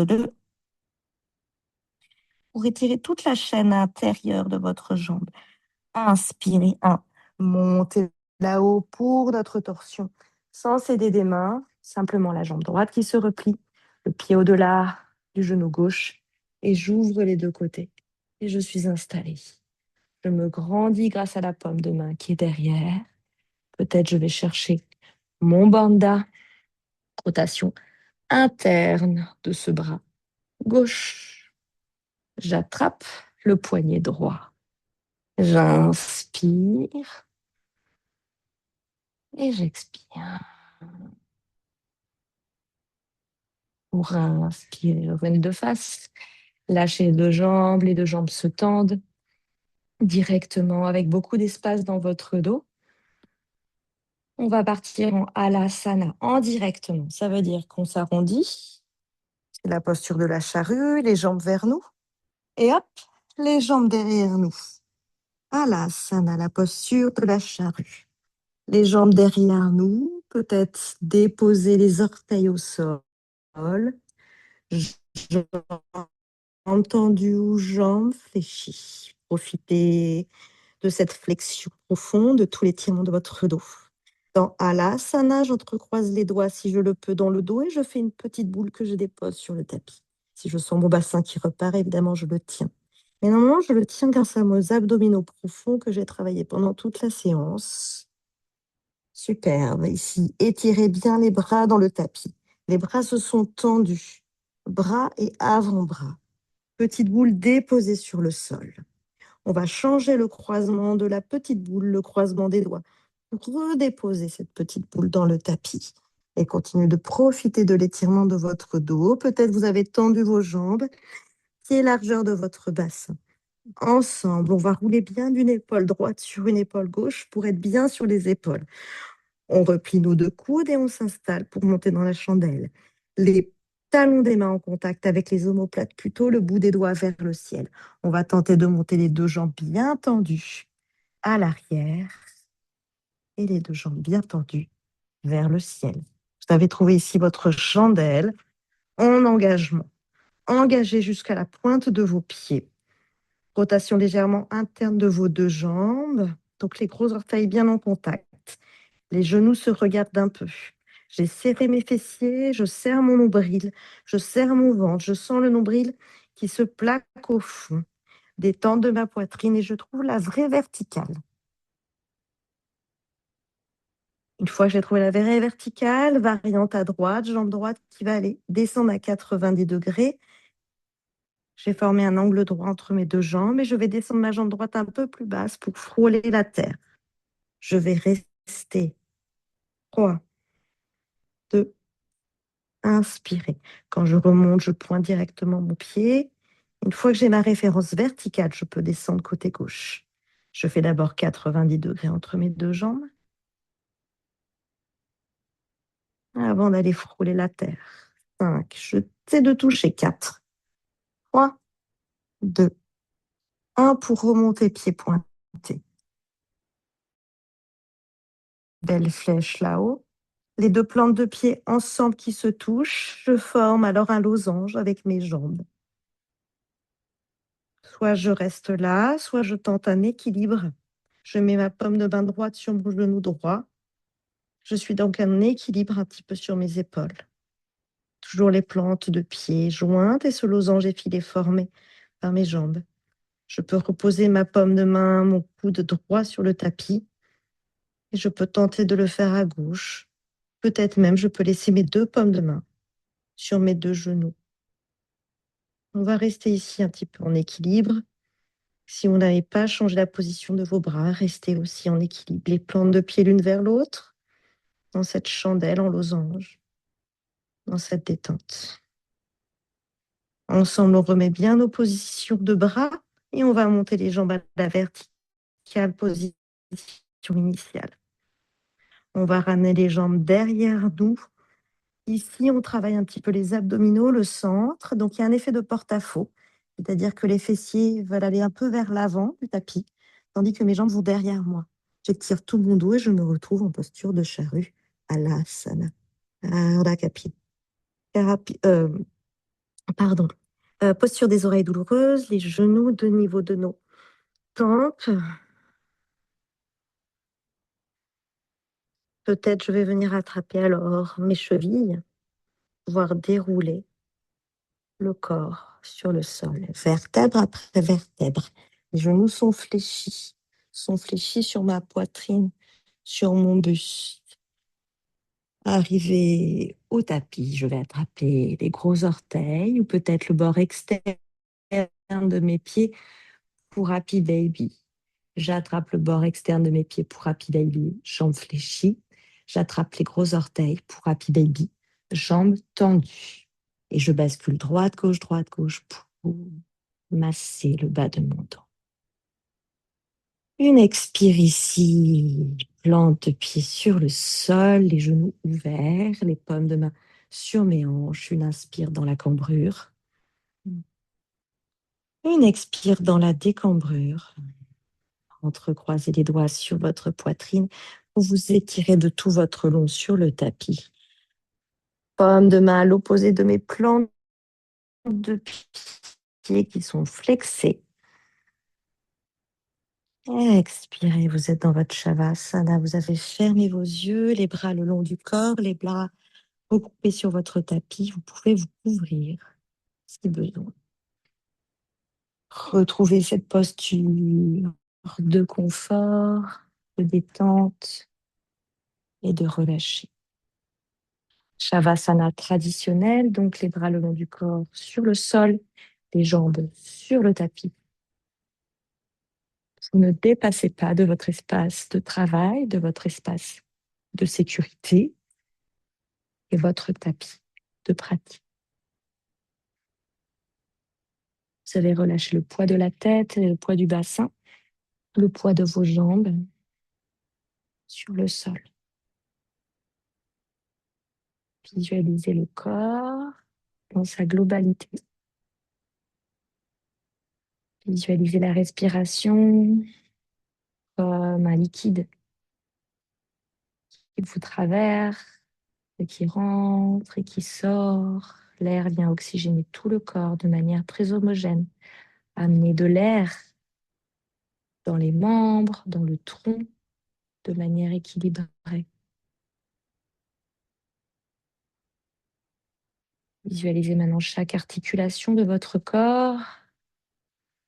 2. Pour étirer toute la chaîne intérieure de votre jambe. Inspirez. 1. Montez là-haut pour notre torsion. Sans céder des mains, simplement la jambe droite qui se replie, le pied au-delà du genou gauche et j'ouvre les deux côtés. Et je suis installée. Je me grandis grâce à la paume de main qui est derrière. Peut-être je vais chercher mon bandha, rotation interne de ce bras gauche. J'attrape le poignet droit. J'inspire et j'expire. Pour inspirer, revenez de face. Lâchez les deux jambes se tendent directement avec beaucoup d'espace dans votre dos. On va partir en Halasana, en directement. Ça veut dire qu'on s'arrondit. C'est la posture de la charrue, les jambes vers nous. Et hop, les jambes derrière nous. Halasana, la posture de la charrue. Les jambes derrière nous, peut-être déposer les orteils au sol. Jambes tendues ou jambes fléchies. Profitez de cette flexion profonde, de tout l'étirement de votre dos. Dans Halasana, j'entrecroise les doigts si je le peux dans le dos et je fais une petite boule que je dépose sur le tapis. Si je sens mon bassin qui repart, évidemment, je le tiens. Mais normalement, je le tiens grâce à mes abdominaux profonds que j'ai travaillé pendant toute la séance. Superbe. Ici, étirez bien les bras dans le tapis. Les bras se sont tendus. Bras et avant-bras. Petite boule déposée sur le sol. On va changer le croisement de la petite boule, le croisement des doigts. Redéposer cette petite boule dans le tapis. Et continuez de profiter de l'étirement de votre dos. Peut-être vous avez tendu vos jambes, qui est largeur de votre bassin. Ensemble, on va rouler bien d'une épaule droite sur une épaule gauche pour être bien sur les épaules. On replie nos deux coudes et on s'installe pour monter dans la chandelle. Les talons des mains en contact avec les omoplates, plutôt le bout des doigts vers le ciel. On va tenter de monter les deux jambes bien tendues à l'arrière et les deux jambes bien tendues vers le ciel. Vous avez trouvé ici votre chandelle en engagement. Engagez jusqu'à la pointe de vos pieds. Rotation légèrement interne de vos deux jambes. Donc les gros orteils bien en contact. Les genoux se regardent un peu. J'ai serré mes fessiers, je serre mon nombril, je serre mon ventre, je sens le nombril qui se plaque au fond, détente de ma poitrine et je trouve la vraie verticale. Une fois que j'ai trouvé la vraie verticale, variante à droite, jambe droite qui va aller descendre à 90 degrés. J'ai formé un angle droit entre mes deux jambes et je vais descendre ma jambe droite un peu plus basse pour frôler la terre. Je vais rester 3, 2, inspirer. Quand je remonte, je pointe directement mon pied. Une fois que j'ai ma référence verticale, je peux descendre côté gauche. Je fais d'abord 90 degrés entre mes deux jambes avant d'aller frôler la terre. 5, je sais de toucher. 4, 3, 2, 1 pour remonter pied pointé. Belle flèche là-haut. Les deux plantes de pied ensemble qui se touchent. Je forme alors un losange avec mes jambes. Soit je reste là, soit je tente un équilibre. Je mets ma paume de main droite sur mon genou droit. Je suis donc en équilibre un petit peu sur mes épaules. Toujours les plantes de pied jointes et ce losange effilé formé par mes jambes. Je peux reposer ma paume de main, mon coude droit sur le tapis. Et je peux tenter de le faire à gauche. Peut-être même je peux laisser mes deux paumes de main sur mes deux genoux. On va rester ici un petit peu en équilibre. Si vous n'avez pas changé la position de vos bras, restez aussi en équilibre. Les plantes de pied l'une vers l'autre, dans cette chandelle en losange, dans cette détente. Ensemble, on remet bien nos positions de bras et on va monter les jambes à la verticale, position initiale. On va ramener les jambes derrière nous. Ici, on travaille un petit peu les abdominaux, le centre. Donc, il y a un effet de porte-à-faux, c'est-à-dire que les fessiers veulent aller un peu vers l'avant du tapis, tandis que mes jambes vont derrière moi. J'étire tout mon dos et je me retrouve en posture de charrue à l'asana. Ardha Kapil. Pardon. Posture des oreilles douloureuses, les genoux de niveau de nos tempes. Peut-être je vais venir attraper alors mes chevilles, pouvoir dérouler le corps sur le sol, vertèbre après vertèbre. Les genoux sont fléchis sur ma poitrine, sur mon buste. Arrivé au tapis, je vais attraper les gros orteils ou peut-être le bord externe de mes pieds pour Happy Baby. J'attrape le bord externe de mes pieds pour Happy Baby, jambes fléchies. J'attrape les gros orteils pour Happy Baby, jambes tendues. Et je bascule droite, gauche pour masser le bas de mon dos. Une expire ici, plante de pied sur le sol, les genoux ouverts, les paumes de main sur mes hanches. Une inspire dans la cambrure. Une expire dans la décambrure. Entrecroisez les doigts sur votre poitrine pour vous étirer de tout votre long sur le tapis. Paume de main à l'opposé de mes plantes de pieds qui sont flexées. Expirez, vous êtes dans votre Shavasana. Vous avez fermé vos yeux, les bras le long du corps, les bras recoupés sur votre tapis. Vous pouvez vous couvrir si besoin. Retrouvez cette posture de confort, de détente et de relâcher. Shavasana traditionnel, donc les bras le long du corps sur le sol, les jambes sur le tapis. Vous ne dépassez pas de votre espace de travail, de votre espace de sécurité et votre tapis de pratique. Vous allez relâcher le poids de la tête, le poids du bassin, le poids de vos jambes sur le sol. Visualisez le corps dans sa globalité. Visualisez la respiration comme un liquide qui vous traverse, et qui rentre et qui sort. L'air vient oxygéner tout le corps de manière très homogène. Amener de l'air dans les membres, dans le tronc, de manière équilibrée. Visualisez maintenant chaque articulation de votre corps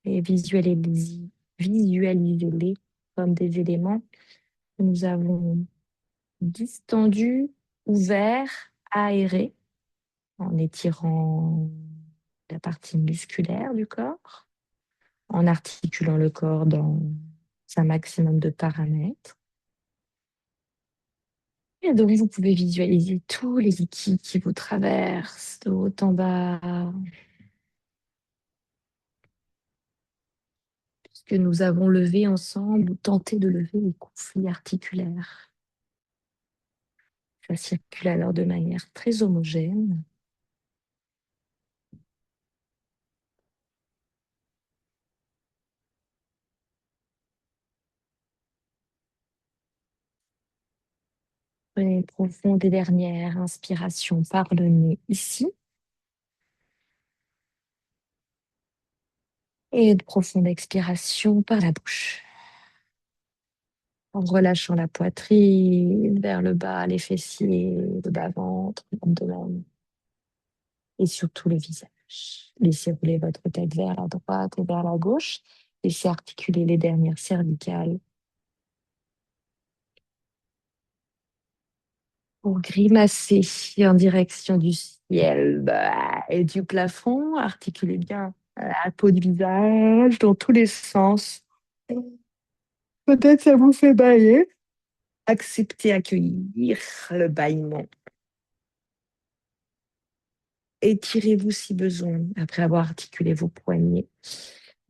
et visualisez-les comme des éléments que nous avons distendus, ouverts, aérés, en étirant la partie musculaire du corps, en articulant le corps dans un maximum de paramètres. Et donc, vous pouvez visualiser tous les liquides qui vous traversent de haut en bas, puisque nous avons levé ensemble ou tenté de lever les conflits articulaires. Ça circule alors de manière très homogène. Prenez une profonde et dernière inspiration par le nez ici. Et une profonde expiration par la bouche. En relâchant la poitrine vers le bas, les fessiers, le bas-ventre, l'abdomen et surtout le visage. Laissez rouler votre tête vers la droite et vers la gauche Laissez articuler les dernières cervicales pour grimacer en direction du ciel et du plafond. Articulez bien la peau du visage dans tous les sens. Peut-être ça vous fait bailler. Acceptez, accueillir le bâillement. Étirez-vous si besoin, après avoir articulé vos poignets,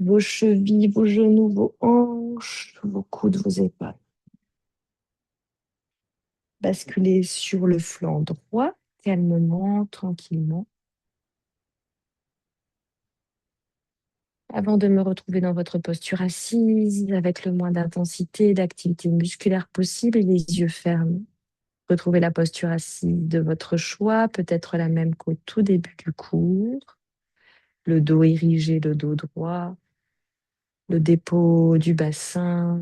vos chevilles, vos genoux, vos hanches, vos coudes, vos épaules. Basculez sur le flanc droit, calmement, tranquillement. Avant de me retrouver dans votre posture assise, avec le moins d'intensité et d'activité musculaire possible, les yeux fermés. Retrouvez la posture assise de votre choix, peut-être la même qu'au tout début du cours. Le dos érigé, le dos droit, le dépôt du bassin,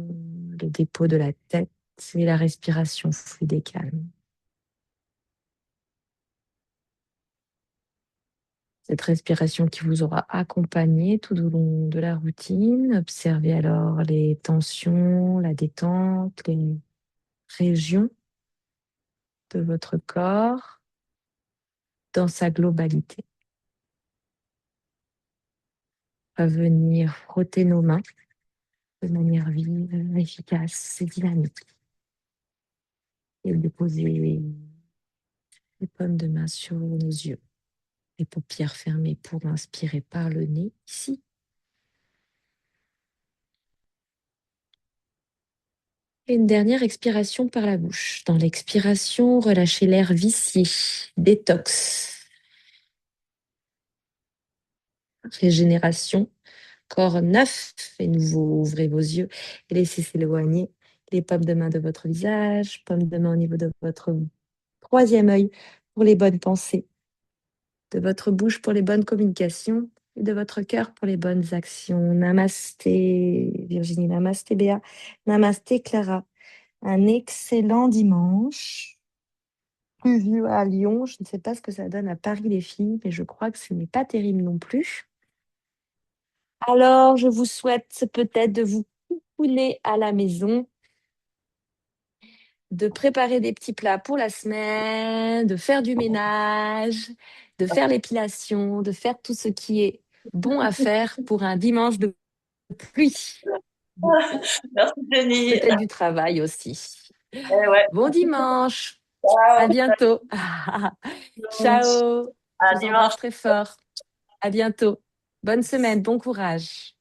le dépôt de la tête et la respiration fluide et calme. Cette respiration qui vous aura accompagné tout au long de la routine. Observez alors les tensions, la détente, les régions de votre corps dans sa globalité. On va venir frotter nos mains de manière vive, efficace et dynamique. Et déposer les paumes de main sur nos yeux, les paupières fermées pour inspirer par le nez ici. Et une dernière expiration par la bouche. Dans l'expiration, relâchez l'air vicié, détox, régénération, corps neuf et nouveau. Ouvrez vos yeux et laissez s'éloigner les paumes de main de votre visage, paumes de main au niveau de votre troisième œil pour les bonnes pensées, de votre bouche pour les bonnes communications et de votre cœur pour les bonnes actions. Namasté Virginie, namasté Béa, namasté Clara. Un excellent dimanche. Pluvieux à Lyon, je ne sais pas ce que ça donne à Paris les filles, mais je crois que ce n'est pas terrible non plus. Alors, je vous souhaite peut-être de vous couler à la maison, de préparer des petits plats pour la semaine, de faire du ménage, de faire l'épilation, de faire tout ce qui est bon à faire pour un dimanche de pluie. Merci Jenny. Peut-être du travail aussi. Ouais. Bon dimanche, à Ciao. bientôt. Ciao, À je vous embrasse dimanche. très fort. À bientôt. Bonne semaine, bon courage.